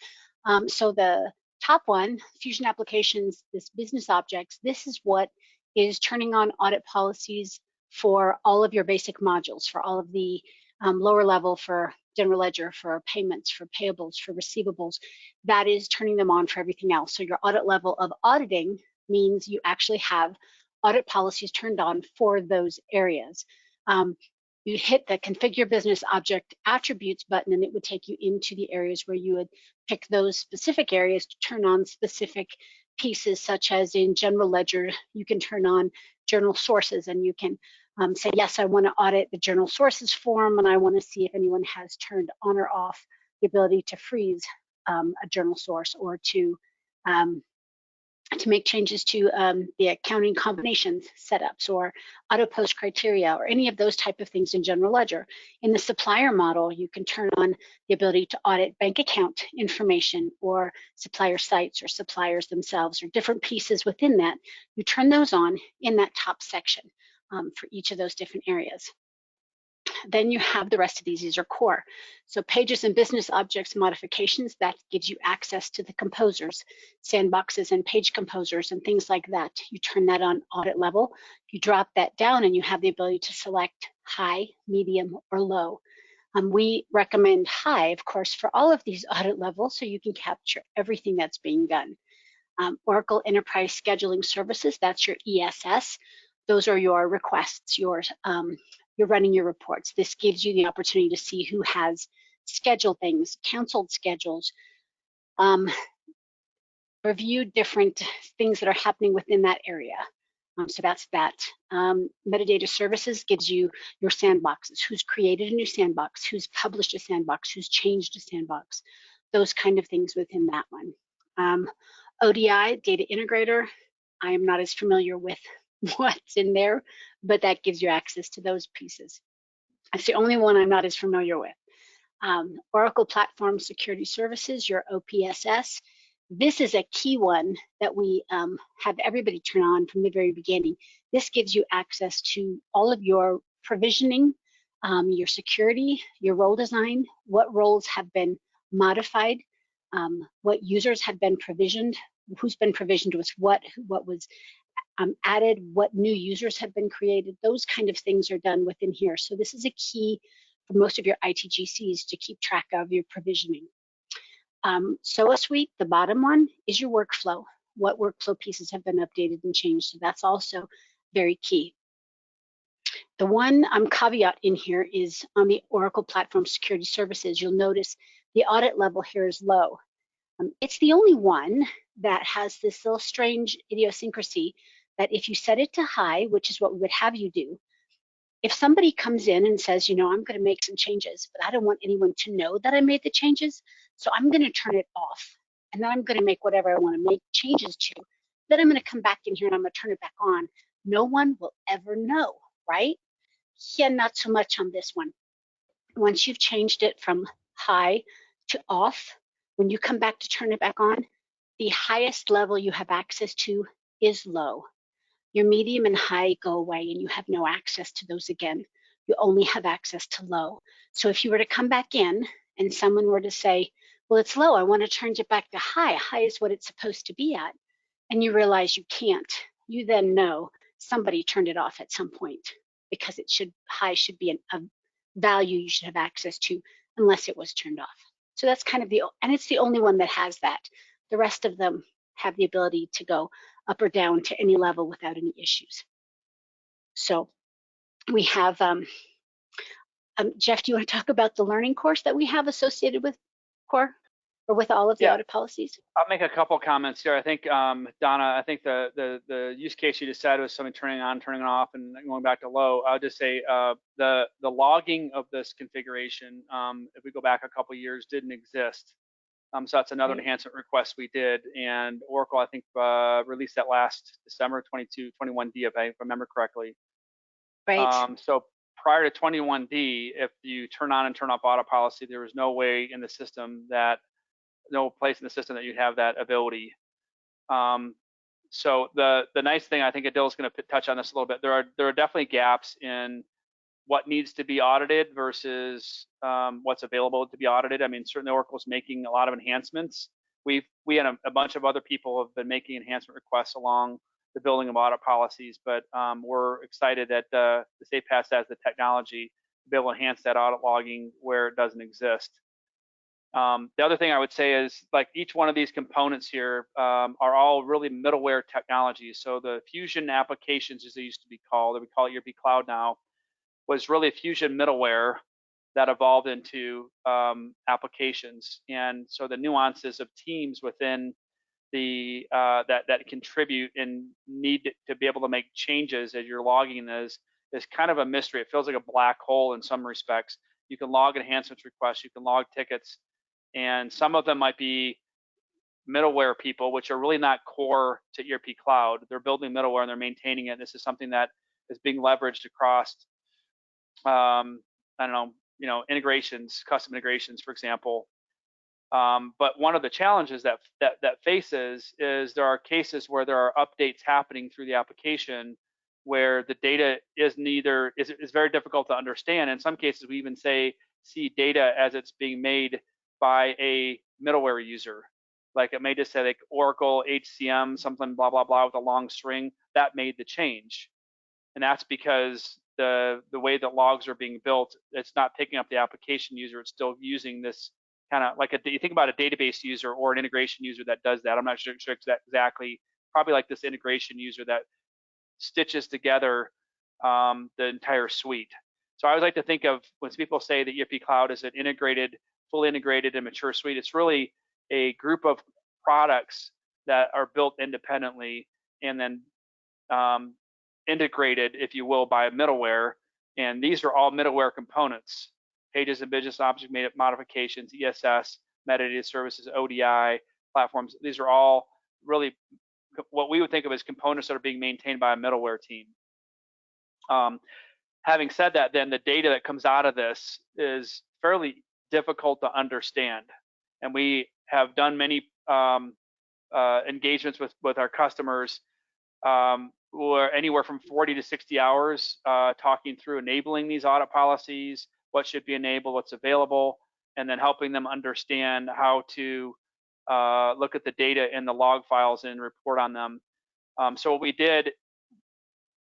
So the top one, Fusion Applications, this business objects, this is what is turning on audit policies for all of your basic modules, for all of the lower level, for general ledger, for payments, for payables, for receivables. That is turning them on for everything else. So your audit level of auditing means you actually have audit policies turned on for those areas. You hit the configure business object attributes button, and it would take you into the areas where you would pick those specific areas to turn on specific pieces, such as in general ledger, you can turn on journal sources, and you can say, yes, I want to audit the journal sources form, and I want to see if anyone has turned on or off the ability to freeze a journal source, or to make changes to the accounting combinations setups, or auto post criteria, or any of those type of things in general ledger. In the supplier model, you can turn on the ability to audit bank account information, or supplier sites, or suppliers themselves, or different pieces within that. You turn those on in that top section for each of those different areas. Then you have the rest of these are core. So pages and business objects modifications, that gives you access to the composers, sandboxes and page composers and things like that. You turn that on audit level. You drop that down and you have the ability to select high, medium, or low. We recommend high, of course, for all of these audit levels, so you can capture everything that's being done. Oracle Enterprise Scheduling Services, that's your ESS. Those are your requests, you're running your reports. This gives you the opportunity to see who has scheduled things, canceled schedules, reviewed different things that are happening within that area. So that's that. Metadata services gives you your sandboxes, who's created a new sandbox, who's published a sandbox, who's changed a sandbox, those kind of things within that one. ODI, data integrator, I am not as familiar with what's in there, but that gives you access to those pieces. That's the only one I'm not as familiar with. Oracle Platform Security Services, your OPSS. This is a key one that we have everybody turn on from the very beginning. This gives you access to all of your provisioning, your security, your role design, what roles have been modified, what users have been provisioned, who's been provisioned with what was added, what new users have been created. Those kind of things are done within here. So this is a key for most of your ITGCs to keep track of your provisioning. SOA Suite, the bottom one, is your workflow. What workflow pieces have been updated and changed? So that's also very key. The one caveat in here is on the Oracle Platform Security Services. You'll notice the audit level here is low. It's the only one that has this little strange idiosyncrasy that if you set it to high, which is what we would have you do, if somebody comes in and says, you know, I'm going to make some changes, but I don't want anyone to know that I made the changes, so I'm going to turn it off, and then I'm going to make whatever I want to make changes to. Then I'm going to come back in here and I'm going to turn it back on. No one will ever know, right? Yeah, not so much on this one. Once you've changed it from high to off, when you come back to turn it back on, the highest level you have access to is low. Your medium and high go away and you have no access to those again. You only have access to low. So if you were to come back in and someone were to say, well, it's low, I want to turn it back to high. High is what it's supposed to be at. And you realize you can't. You then know somebody turned it off at some point because high should be a value you should have access to unless it was turned off. So that's kind of and it's the only one that has that. The rest of them have the ability to go up or down to any level without any issues. So we have, Jeff, do you want to talk about the learning course that we have associated with CORE or with all of the audit policies? I'll make a couple comments here. I think, Donna, I think the use case you just said was something turning on, turning off, and going back to low. I'll just say the logging of this configuration, if we go back a couple of years, didn't exist. So that's another enhancement request we did, and Oracle, I think, released that last December 21D, if I remember correctly. Right. So prior to 21D, if you turn on and turn off audit policy, there was no way in the system no place in the system that you'd have that ability. So the nice thing, I think Adil's going to touch on this a little bit. There are definitely gaps in what needs to be audited versus what's available to be audited. I mean, certainly Oracle's making a lot of enhancements. We and a bunch of other people have been making enhancement requests along the building of audit policies, but we're excited that the SafePaaS has the technology to be able to enhance that audit logging where it doesn't exist. The other thing I would say is, like, each one of these components here are all really middleware technologies. So the Fusion applications, as they used to be called, that we call it ERP Cloud now, was really a Fusion middleware that evolved into applications. And so the nuances of teams within the that contribute and need to be able to make changes as you're logging is kind of a mystery. It feels like a black hole in some respects. You can log enhancements requests, you can log tickets, and some of them might be middleware people, which are really not core to ERP Cloud. They're building middleware and they're maintaining it. This is something that is being leveraged across I don't know, integrations, custom integrations, for example. But one of the challenges that faces is there are cases where there are updates happening through the application where the data is very difficult to understand. In some cases, we even see data as it's being made by a middleware user. Like, it may just say like Oracle HCM something blah blah blah with a long string that made the change, and that's because the way that logs are being built, it's not picking up the application user. It's still using this kind of like you think about a database user or an integration user that does that. I'm not sure exactly, probably like this integration user that stitches together the entire suite. So I always like to think of when people say that ERP Cloud is an integrated, fully integrated and mature suite, it's really a group of products that are built independently and then integrated, if you will, by a middleware. And these are all middleware components: pages and business object modifications, ESS, metadata services, ODI, platforms. These are all really what we would think of as components that are being maintained by a middleware team. Having said that, then the data that comes out of this is fairly difficult to understand. And we have done many engagements with our customers or anywhere from 40 to 60 hours talking through enabling these audit policies, what should be enabled, what's available, and then helping them understand how to look at the data in the log files and report on them. So what we did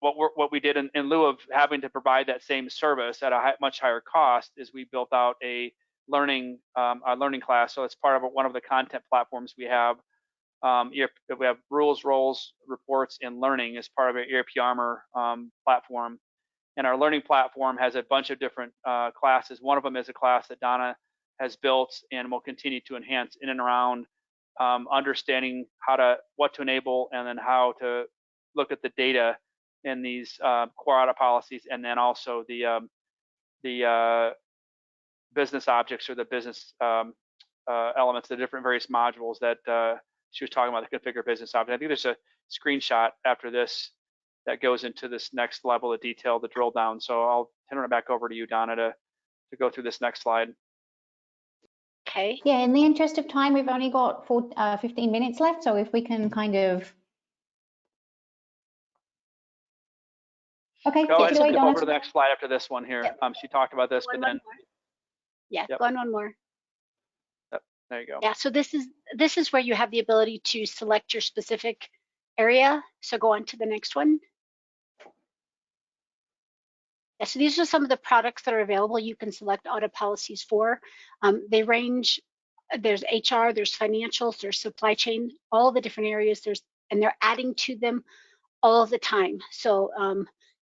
in lieu of having to provide that same service at a much higher cost is we built out a learning class. So it's part of one of the content platforms we have. We have rules, roles, reports, and learning as part of our ERP Armor platform. And our learning platform has a bunch of different classes. One of them is a class that Donna has built and will continue to enhance in and around understanding what to enable, and then how to look at the data in these core audit policies, and then also the business objects or the business elements, the different various modules that she was talking about, the configure business object. I think there's a screenshot after this that goes into this next level of detail, the drill down. So I'll turn it back over to you, Donna, to go through this next slide. Okay. Yeah, in the interest of time, we've only got 15 minutes left. So if we can kind of. Okay, go ahead and Donna. over to the next slide after this one here. Yep. She talked about this, One but then. more. Yeah, Yep. go on one more. Yep. There you go. Yeah, so this is where you have the ability to select your specific area. So go on to the next one. Yeah, so these are some of the products that are available. You can select audit policies for. They range. There's HR, there's financials, there's supply chain, all the different areas. And they're adding to them all of the time. So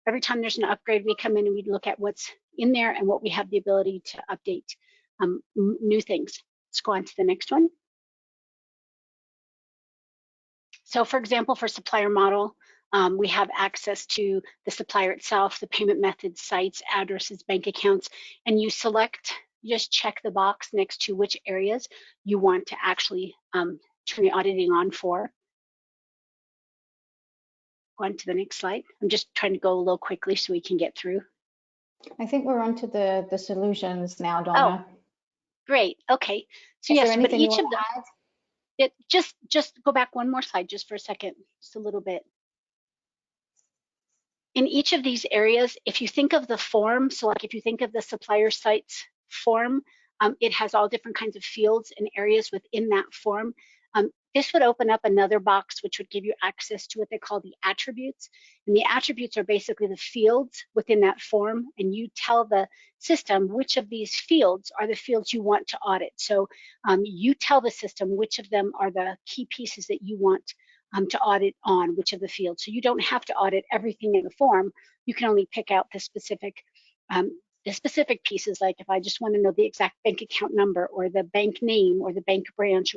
every time there's an upgrade, we come in and we look at what's in there and what we have the ability to update new things. Let's go on to the next one. So for example, for supplier model, we have access to the supplier itself, the payment methods, sites, addresses, bank accounts, and you just check the box next to which areas you want to actually turn the auditing on for. Go on to the next slide. I'm just trying to go a little quickly so we can get through. I think we're on to the solutions now, Donna. Oh, great. Okay. So Is yes, there but anything each you of want them, to add? just go back one more slide just for a second, just a little bit. In each of these areas, if you think of the form, so like if you think of the supplier sites form, it has all different kinds of fields and areas within that form. This would open up another box which would give you access to what they call the attributes. And the attributes are basically the fields within that form, and you tell the system which of these fields are the fields you want to audit. So you tell the system which of them are the key pieces that you want to audit on, which of the fields. So you don't have to audit everything in the form. You can only pick out the specific pieces, like if I just want to know the exact bank account number or the bank name or the bank branch,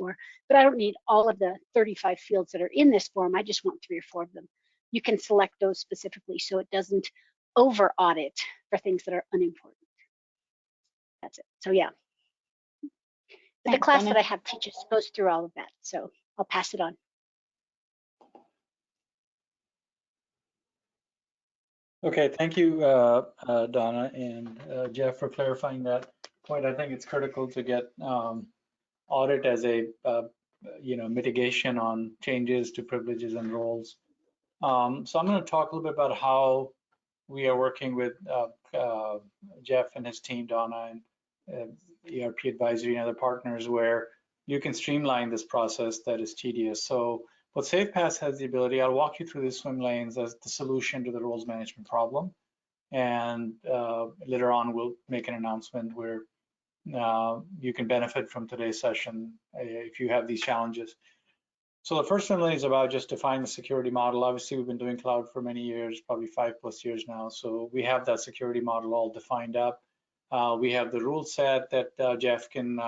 but I don't need all of the 35 fields that are in this form. I just want 3 or 4 of them. You can select those specifically so it doesn't over audit for things that are unimportant. That's it. So yeah, the class that I have teaches goes through all of that. So I'll pass it on. Okay, thank you, Donna and Jeff, for clarifying that point. I think it's critical to get audit as a mitigation on changes to privileges and roles. So I'm going to talk a little bit about how we are working with Jeff and his team, Donna, and ERP Advisory and other partners, where you can streamline this process that is tedious. So what SafePaaS has the ability, I'll walk you through the swim lanes as the solution to the roles management problem. And later on, we'll make an announcement where you can benefit from today's session if you have these challenges. So the first one is about just defining the security model. Obviously, we've been doing cloud for many years, probably 5+ years now. So we have that security model all defined up. We have the rule set that Jeff can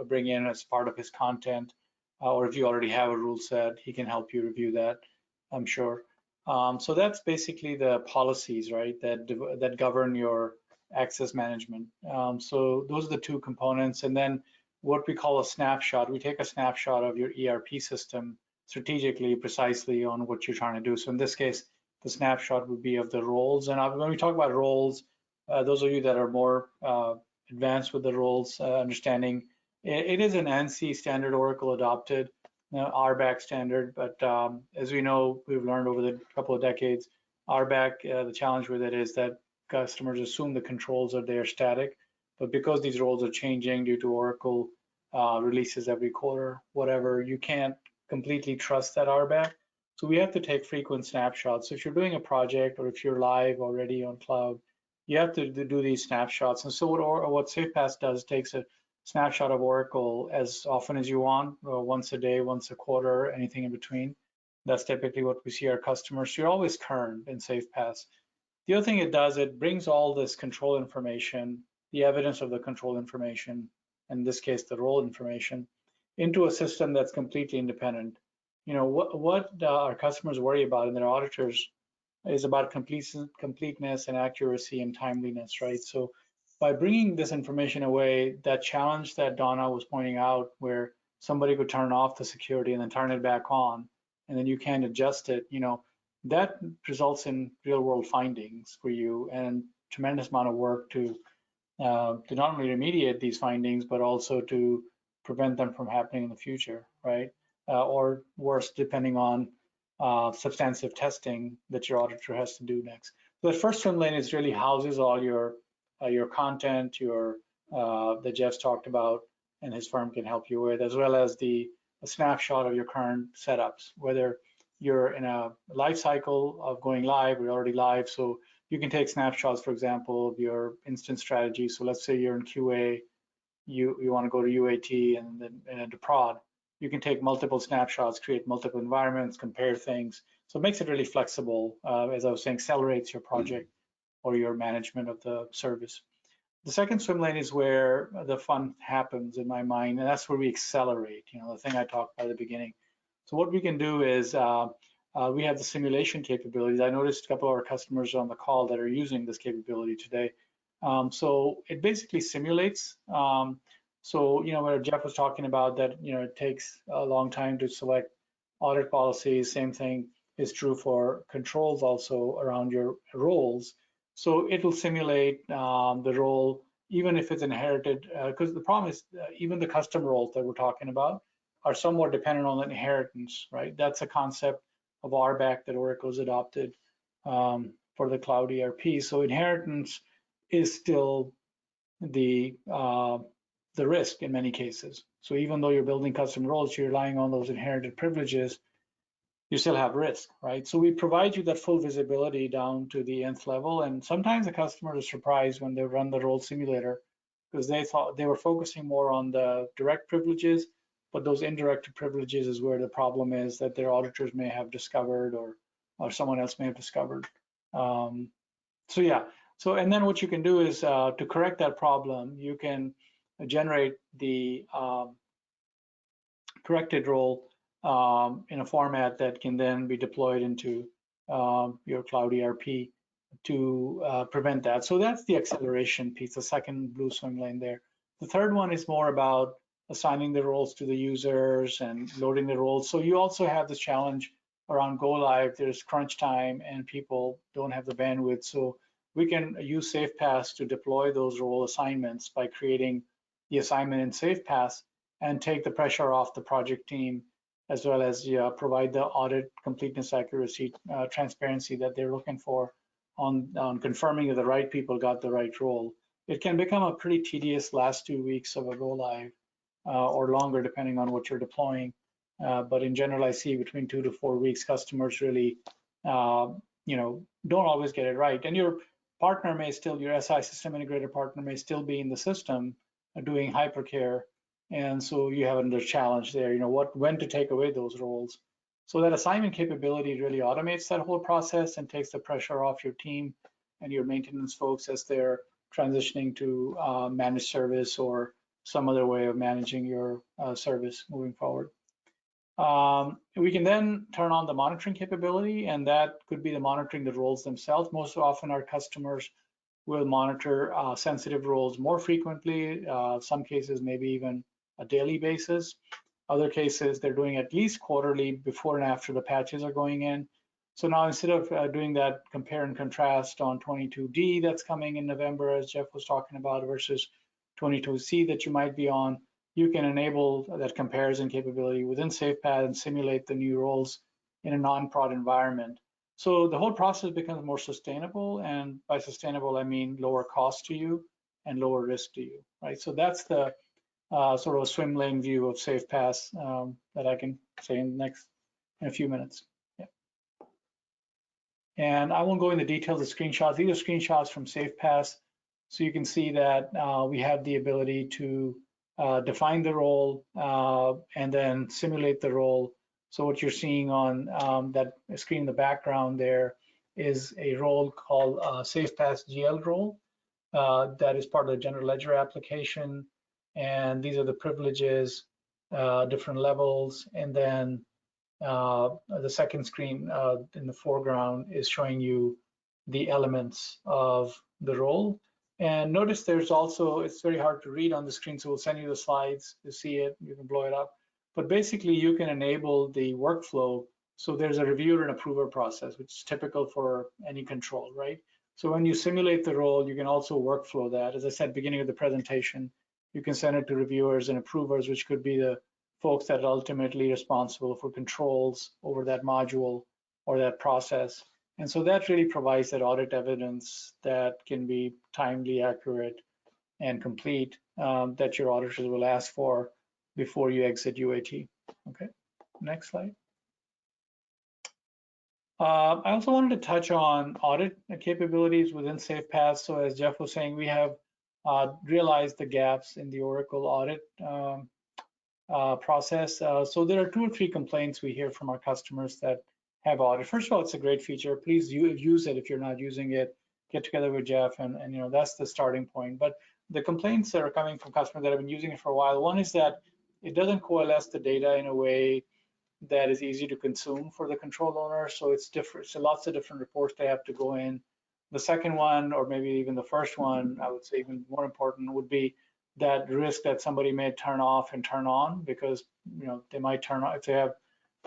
bring in as part of his content, or if you already have a rule set, he can help you review that, I'm sure. So that's basically the policies, right, that govern your access management. So those are the two components. And then what we call a snapshot. We take a snapshot of your ERP system strategically, precisely on what you're trying to do. So in this case, the snapshot would be of the roles. And when we talk about roles, those of you that are more advanced with the roles understanding, it is an ANSI standard, Oracle adopted, RBAC standard. But as we know, we've learned over the couple of decades, RBAC, the challenge with it is that customers assume the controls are there static. But because these roles are changing due to Oracle releases every quarter, whatever, you can't completely trust that RBAC. So we have to take frequent snapshots. So if you're doing a project or if you're live already on cloud, you have to do these snapshots. And so what SafePaaS does, takes a snapshot of Oracle as often as you want, once a day, once a quarter, anything in between. That's typically what we see our customers. So you're always current in SafePaaS. The other thing it does, it brings all this control information, the evidence of the control information, in this case, the role information, into a system that's completely independent. You know, what our customers worry about and their auditors is about completeness and accuracy and timeliness, right? So by bringing this information away, that challenge that Donna was pointing out, where somebody could turn off the security and then turn it back on, and then you can't adjust it, you know, that results in real world findings for you and tremendous amount of work to not only remediate these findings, but also to prevent them from happening in the future, right? Or worse, depending on substantive testing that your auditor has to do next. So the first swim lane is really houses all your content, that Jeff's talked about and his firm can help you with, as well as a snapshot of your current setups, whether you're in a life cycle of going live, we're already live, so you can take snapshots, for example, of your instance strategy. So let's say you're in QA, you want to go to UAT and then to prod. You can take multiple snapshots, create multiple environments, compare things. So it makes it really flexible, as I was saying, accelerates your project or your management of the service. The second swim lane is where the fun happens in my mind, and that's where we accelerate, you know, the thing I talked about at the beginning. So what we can do is we have the simulation capabilities. I noticed a couple of our customers on the call that are using this capability today. So it basically simulates. So, you know, where Jeff was talking about that, you know, it takes a long time to select audit policies. Same thing is true for controls also around your roles. So it will simulate the role, even if it's inherited, because the problem is even the custom roles that we're talking about are somewhat dependent on inheritance, right? That's a concept of RBAC that Oracle's adopted for the cloud ERP. So inheritance is still the risk in many cases. So even though you're building custom roles, you're relying on those inherited privileges, you still have risk, right? So we provide you that full visibility down to the nth level. And sometimes the customer is surprised when they run the role simulator because they thought they were focusing more on the direct privileges, but those indirect privileges is where the problem is that their auditors may have discovered or someone else may have discovered. So yeah, so and then what you can do is to correct that problem, you can generate the corrected role in a format that can then be deployed into your cloud ERP to prevent that. So that's the acceleration piece, the second blue swim lane there. The third one is more about assigning the roles to the users and loading the roles. So you also have this challenge around go live. There's crunch time and people don't have the bandwidth. So we can use SafePaaS to deploy those role assignments by creating the assignment in SafePaaS and take the pressure off the project team, as well as provide the audit completeness, accuracy, transparency that they're looking for on confirming that the right people got the right role. It can become a pretty tedious last 2 weeks of a go live or longer depending on what you're deploying. But in general, I see between 2 to 4 weeks, customers really, you know, don't always get it right. And your partner may still, your SI system integrator partner may still be in the system, doing hypercare. And so you have another challenge there, you know, when to take away those roles. So that assignment capability really automates that whole process and takes the pressure off your team and your maintenance folks as they're transitioning to managed service or some other way of managing your service moving forward. We can then turn on the monitoring capability, and that could be the monitoring the roles themselves. Most often our customers will monitor sensitive roles more frequently, some cases maybe even a daily basis. Other cases they're doing at least quarterly before and after the patches are going in. So now instead of doing that compare and contrast on 22D that's coming in November, as Jeff was talking about, versus 22C that you might be on, you can enable that comparison capability within SafePaaS and simulate the new roles in a non-prod environment. So the whole process becomes more sustainable, and by sustainable I mean lower cost to you and lower risk to you, right? So that's the sort of a swim lane view of SafePaaS that I can say in a few minutes. Yeah. And I won't go into details of screenshots. These are screenshots from SafePaaS, so you can see that we have the ability to define the role and then simulate the role. So what you're seeing on that screen in the background there is a role called SafePaaS GL role that is part of the general ledger application. And these are the privileges, different levels. And then the second screen in the foreground is showing you the elements of the role. And notice there's also, it's very hard to read on the screen, so we'll send you the slides to see it. You can blow it up. But basically, you can enable the workflow. So there's a reviewer and approver process, which is typical for any control, right? So when you simulate the role, you can also workflow that. As I said, beginning of the presentation, you can send it to reviewers and approvers, which could be the folks that are ultimately responsible for controls over that module or that process. And so that really provides that audit evidence that can be timely, accurate, and complete that your auditors will ask for before you exit UAT. Okay, next slide. I also wanted to touch on audit capabilities within SafePaaS. So as Jeff was saying, we have realized the gaps in the Oracle audit process. So there are 2 or 3 complaints we hear from our customers that have audit. First of all, it's a great feature. Please use it if you're not using it. Get together with Jeff, and you know, that's the starting point. But the complaints that are coming from customers that have been using it for a while, one is that it doesn't coalesce the data in a way that is easy to consume for the control owner. So it's different. So lots of different reports they have to go in. The second one, or maybe even the first one, I would say even more important, would be that risk that somebody may turn off and turn on, because you know, they might turn on, if they have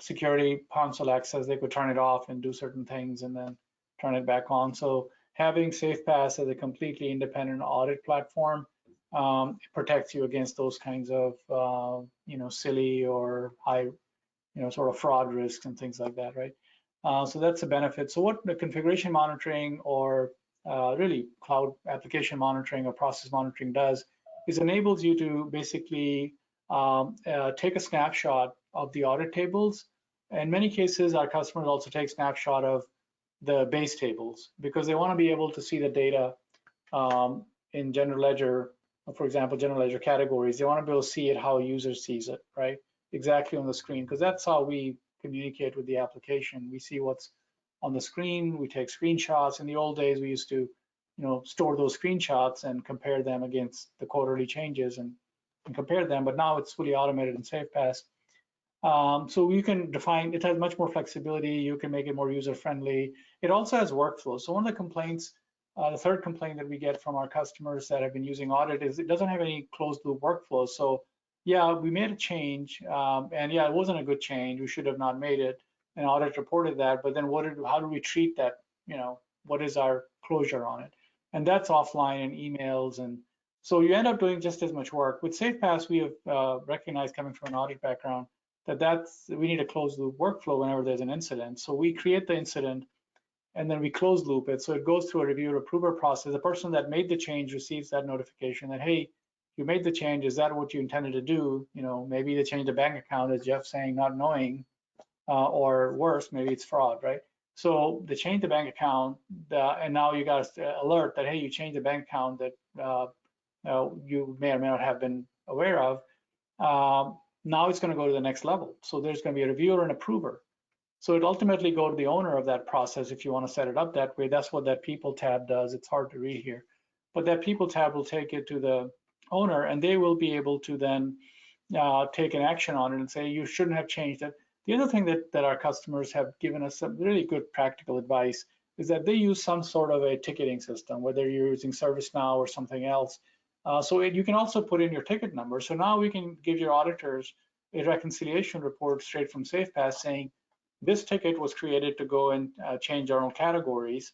security console access, they could turn it off and do certain things and then turn it back on. So having SafePaaS as a completely independent audit platform it protects you against those kinds of you know, silly or high, you know, sort of fraud risks and things like that, right? So that's a benefit. So what the configuration monitoring or really cloud application monitoring or process monitoring does is enables you to basically take a snapshot of the audit tables. In many cases, our customers also take snapshot of the base tables because they want to be able to see the data in general ledger, for example, general ledger categories. They want to be able to see it how a user sees it, right? Exactly on the screen, because that's how we communicate with the application. We see what's on the screen, we take screenshots. In the old days, we used to, you know, store those screenshots and compare them against the quarterly changes and compare them, but now it's fully automated in SafePaaS. So you can define, it has much more flexibility, you can make it more user-friendly. It also has workflow. So one of the complaints, the third complaint that we get from our customers that have been using Audit is it doesn't have any closed loop workflow. So yeah, we made a change, and yeah, it wasn't a good change, we should have not made it, and Audit reported that, but then how do we treat that, you know, what is our closure on it? And that's offline and emails, and so you end up doing just as much work. With SafePaaS, we have recognized, coming from an audit background, that we need a closed loop workflow whenever there's an incident. So we create the incident and then we close loop it. So it goes through a review approver process. The person that made the change receives that notification that, hey, you made the change, is that what you intended to do? You know, maybe they changed the bank account, as Jeff's saying, not knowing, or worse, maybe it's fraud, right? So they changed the bank account, and now you got an alert that, hey, you changed the bank account that you may or may not have been aware of. Now it's going to go to the next level. So there's going to be a reviewer and approver. So it ultimately go to the owner of that process if you want to set it up that way. That's what that people tab does. It's hard to read here, but that people tab will take it to the owner, and they will be able to then take an action on it and say you shouldn't have changed it. The other thing that our customers have given us some really good practical advice is that they use some sort of a ticketing system, whether you're using ServiceNow or something else. So you can also put in your ticket number. So now we can give your auditors a reconciliation report straight from SafePaaS saying this ticket was created to go and change our own categories.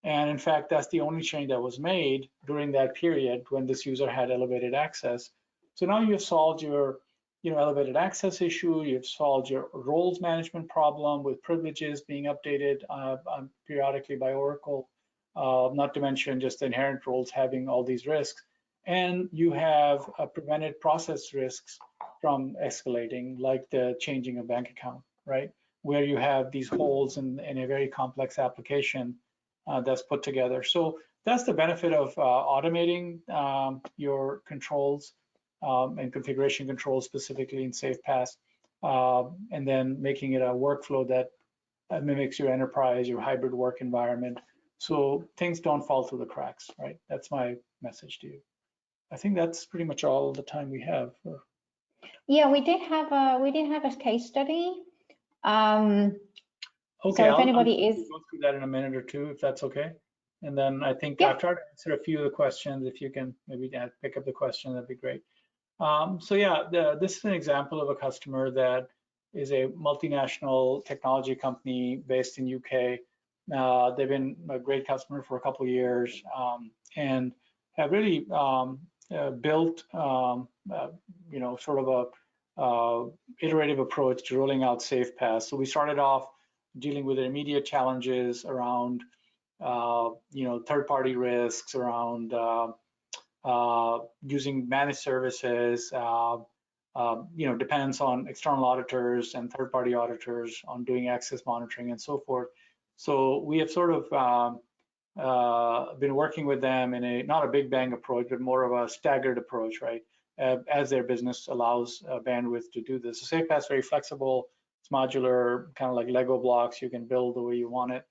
And in fact, that's the only change that was made during that period when this user had elevated access. So now you've solved your elevated access issue, you've solved your roles management problem with privileges being updated periodically by Oracle, not to mention just the inherent roles having all these risks. And you have prevented process risks from escalating, like the changing a bank account, right? Where you have these holes in a very complex application that's put together. So that's the benefit of automating your controls and configuration controls specifically in SafePaaS, and then making it a workflow that mimics your enterprise, your hybrid work environment, so things don't fall through the cracks, right? That's my message to you. I think that's pretty much all the time we have. Yeah, we did have a case study. Okay, so if anybody I'll go through that in a minute or two, if that's okay. And then I think I've tried to answer a few of the questions. If you can maybe pick up the question, that'd be great. So yeah, this is an example of a customer that is a multinational technology company based in UK. They've been a great customer for a couple of years and have really built, sort of a iterative approach to rolling out SafePaaS. So we started off dealing with immediate challenges around, third-party risks, around using managed services, dependence on external auditors and third-party auditors on doing access monitoring and so forth. So we have sort of been working with them in not a big bang approach, but more of a staggered approach, right? As their business allows bandwidth to do this. So SafePaaS is very flexible. It's modular, kind of like Lego blocks. You can build the way you want it.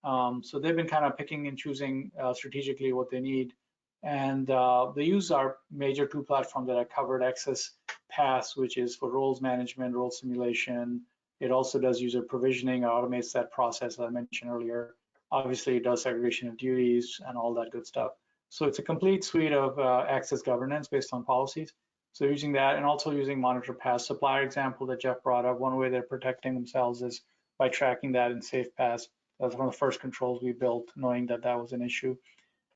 So they've been kind of picking and choosing strategically what they need. And they use our major two platforms that I covered, SafePaaS, which is for roles management, role simulation. It also does user provisioning, automates that process, as I mentioned earlier. Obviously, it does segregation of duties and all that good stuff. So it's a complete suite of access governance based on policies. So using that and also using MonitorPaaS, supplier example that Jeff brought up, one way they're protecting themselves is by tracking that in SafePaaS. That was one of the first controls we built, knowing that that was an issue.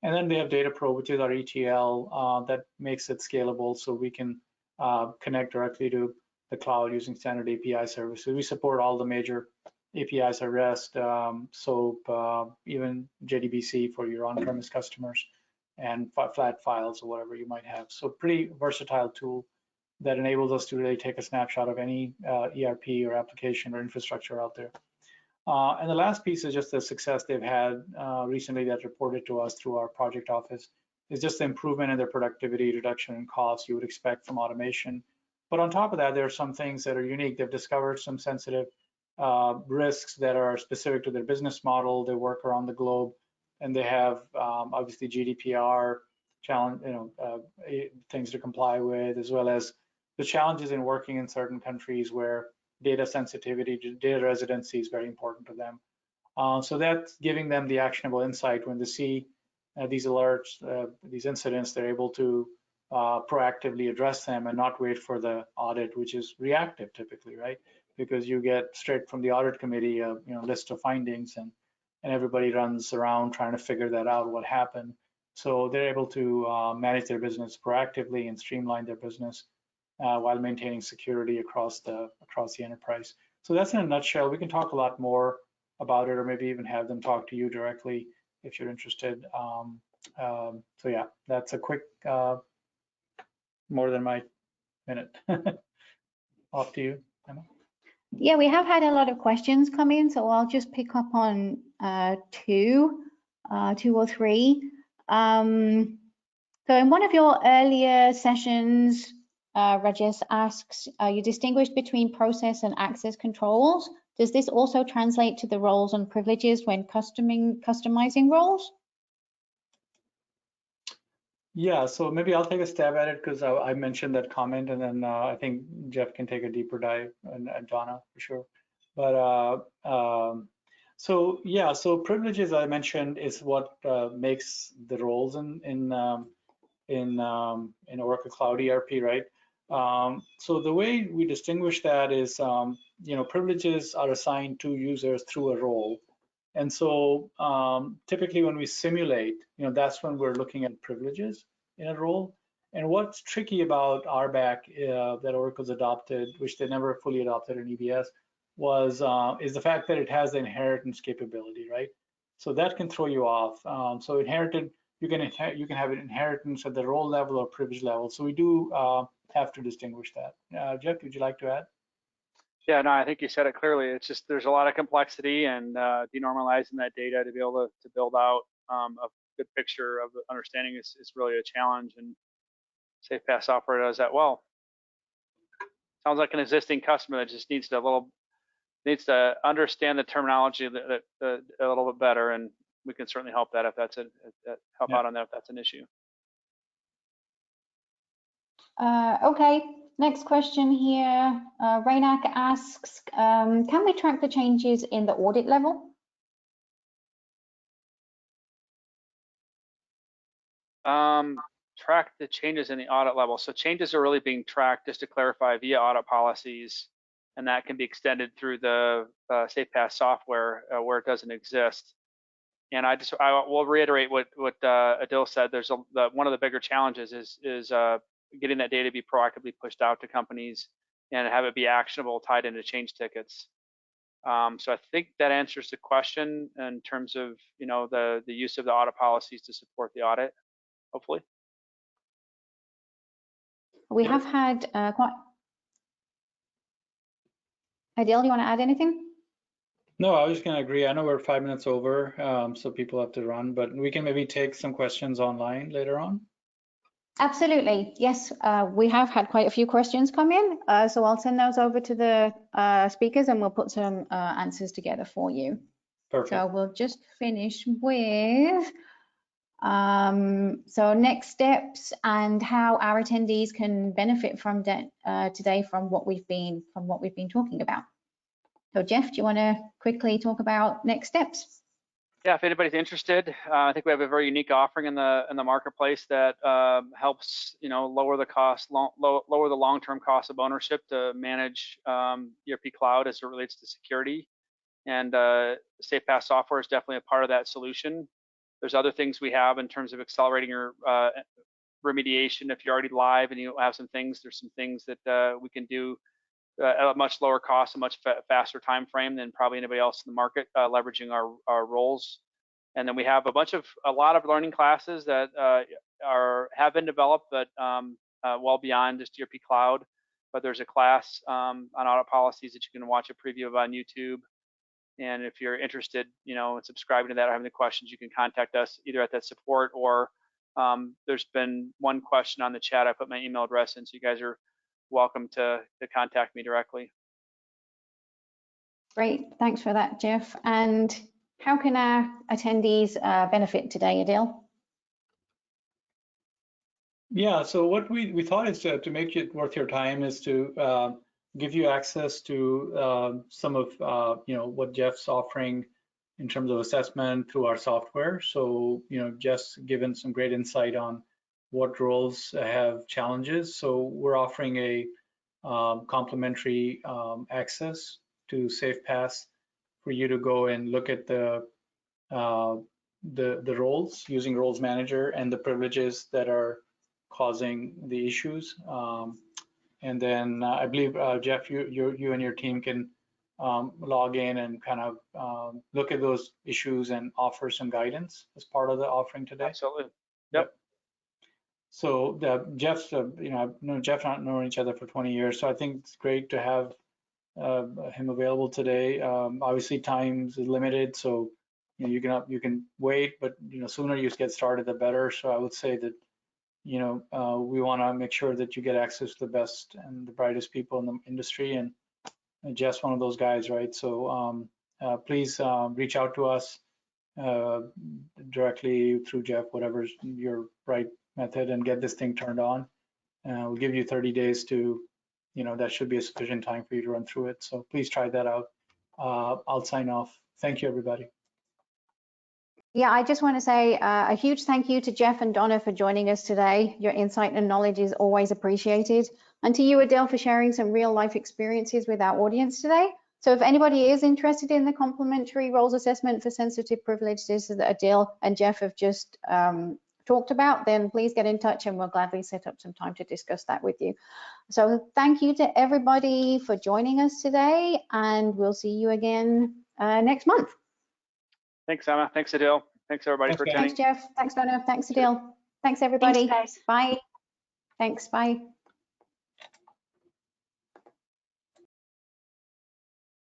And then they have DataPro, which is our ETL that makes it scalable so we can connect directly to the cloud using standard API services. We support all the major APIs at REST, SOAP, even JDBC for your on-premise customers, and flat files or whatever you might have. So pretty versatile tool that enables us to really take a snapshot of any ERP or application or infrastructure out there. And the last piece is just the success they've had recently that reported to us through our project office is just the improvement in their productivity, reduction in costs you would expect from automation. But on top of that, there are some things that are unique. They've discovered some sensitive risks that are specific to their business model. They work around the globe, and they have obviously GDPR challenge, things to comply with, as well as the challenges in working in certain countries where data sensitivity, data residency is very important to them. So that's giving them the actionable insight when they see these alerts, these incidents, they're able to proactively address them and not wait for the audit, which is reactive typically, right? Because you get straight from the audit committee a list of findings, and everybody runs around trying to figure that out, what happened. So they're able to manage their business proactively and streamline their business while maintaining security across the enterprise. So that's in a nutshell. We can talk a lot more about it, or maybe even have them talk to you directly if you're interested. So yeah, that's a quick, more than my minute. Off to you, Emma. Yeah, we have had a lot of questions come in, so I'll just pick up on two or three. So in one of your earlier sessions, Rajesh asks, you distinguished between process and access controls. Does this also translate to the roles and privileges when customizing roles? Yeah, so maybe I'll take a stab at it because I mentioned that comment, and then I think Jeff can take a deeper dive, and Donna for sure. But so yeah, so privileges I mentioned is what makes the roles in Oracle Cloud ERP, right? So the way we distinguish that is, privileges are assigned to users through a role. And so typically when we simulate, that's when we're looking at privileges in a role. And what's tricky about RBAC that Oracle's adopted, which they never fully adopted in EBS, is the fact that it has the inheritance capability, right? So that can throw you off. So inherited, you can have an inheritance at the role level or privilege level. So we do have to distinguish that. Jeff, would you like to add? Yeah, no, I think you said it clearly. It's just there's a lot of complexity, and denormalizing that data to be able to build out a good picture of the understanding is really a challenge, and SafePaaS software does that well. Sounds like an existing customer that just needs to understand the terminology a little bit better, and we can certainly help that if that's out on that if that's an issue. Okay, next question here. Raynak asks, can we track the changes in the audit level? Track the changes in the audit level. So changes are really being tracked, just to clarify, via audit policies, and that can be extended through the SafePaaS software where it doesn't exist. And I will reiterate what Adil said. There's one of the bigger challenges is getting that data to be proactively pushed out to companies and have it be actionable, tied into change tickets. So I think that answers the question in terms of the use of the audit policies to support the audit, hopefully. We have had quite. Adil, do you want to add anything? No, I was just going to agree. I know we're 5 minutes over, so people have to run, but we can maybe take some questions online later on. Absolutely, yes. We have had quite a few questions come in, so I'll send those over to the speakers and we'll put some answers together for you. Perfect. So we'll just finish with so next steps and how our attendees can benefit from today from what we've been talking about. So Jeff, do you want to quickly talk about next steps? Yeah, if anybody's interested, I think we have a very unique offering in the marketplace that helps lower the cost, lower the long-term cost of ownership to manage ERP Cloud as it relates to security. And SafePaaS software is definitely a part of that solution. There's other things we have in terms of accelerating your remediation. If you're already live and you have some things, there's some things that we can do at a much lower cost, a much faster time frame than probably anybody else in the market, leveraging our roles. And then we have a lot of learning classes that have been developed, but well beyond just ERP Cloud. But there's a class on audit policies that you can watch a preview of on YouTube. And if you're interested, in subscribing to that or having any questions, you can contact us either at that support or there's been one question on the chat. I put my email address in, so you guys are welcome to contact me directly. Great, thanks for that, Jeff. And how can our attendees benefit today, Adil? Yeah, so what we thought is to make it worth your time is to give you access to some of what Jeff's offering in terms of assessment through our software. So Jeff's given some great insight on what roles have challenges. So we're offering a complimentary access to SafePaaS for you to go and look at the roles using Roles Manager and the privileges that are causing the issues. And then I believe Jeff, you and your team can log in and kind of look at those issues and offer some guidance as part of the offering today. Absolutely. Yep. So Jeff's, I've known Jeff not knowing each other for 20 years, so I think it's great to have him available today. Obviously, time is limited, so you can wait, but sooner you get started, the better. So I would say that we want to make sure that you get access to the best and the brightest people in the industry, and Jeff's one of those guys, right? So please reach out to us directly through Jeff, whatever's your right method, and get this thing turned on. We'll give you 30 days to, that should be a sufficient time for you to run through it. So please try that out. I'll sign off. Thank you, everybody. Yeah, I just want to say a huge thank you to Jeff and Donna for joining us today. Your insight and knowledge is always appreciated. And to you, Adil, for sharing some real life experiences with our audience today. So if anybody is interested in the complimentary roles assessment for sensitive privileges that Adil and Jeff have just talked about, then please get in touch and we'll gladly set up some time to discuss that with you. So thank you to everybody for joining us today, and we'll see you again next month. Thanks, Emma. Thanks, Adil. Thanks, everybody, for attending. Thanks, Jeff. Thanks, Donna. Thanks, Adil. Thanks, everybody. Thanks, guys. Bye. Thanks. Bye.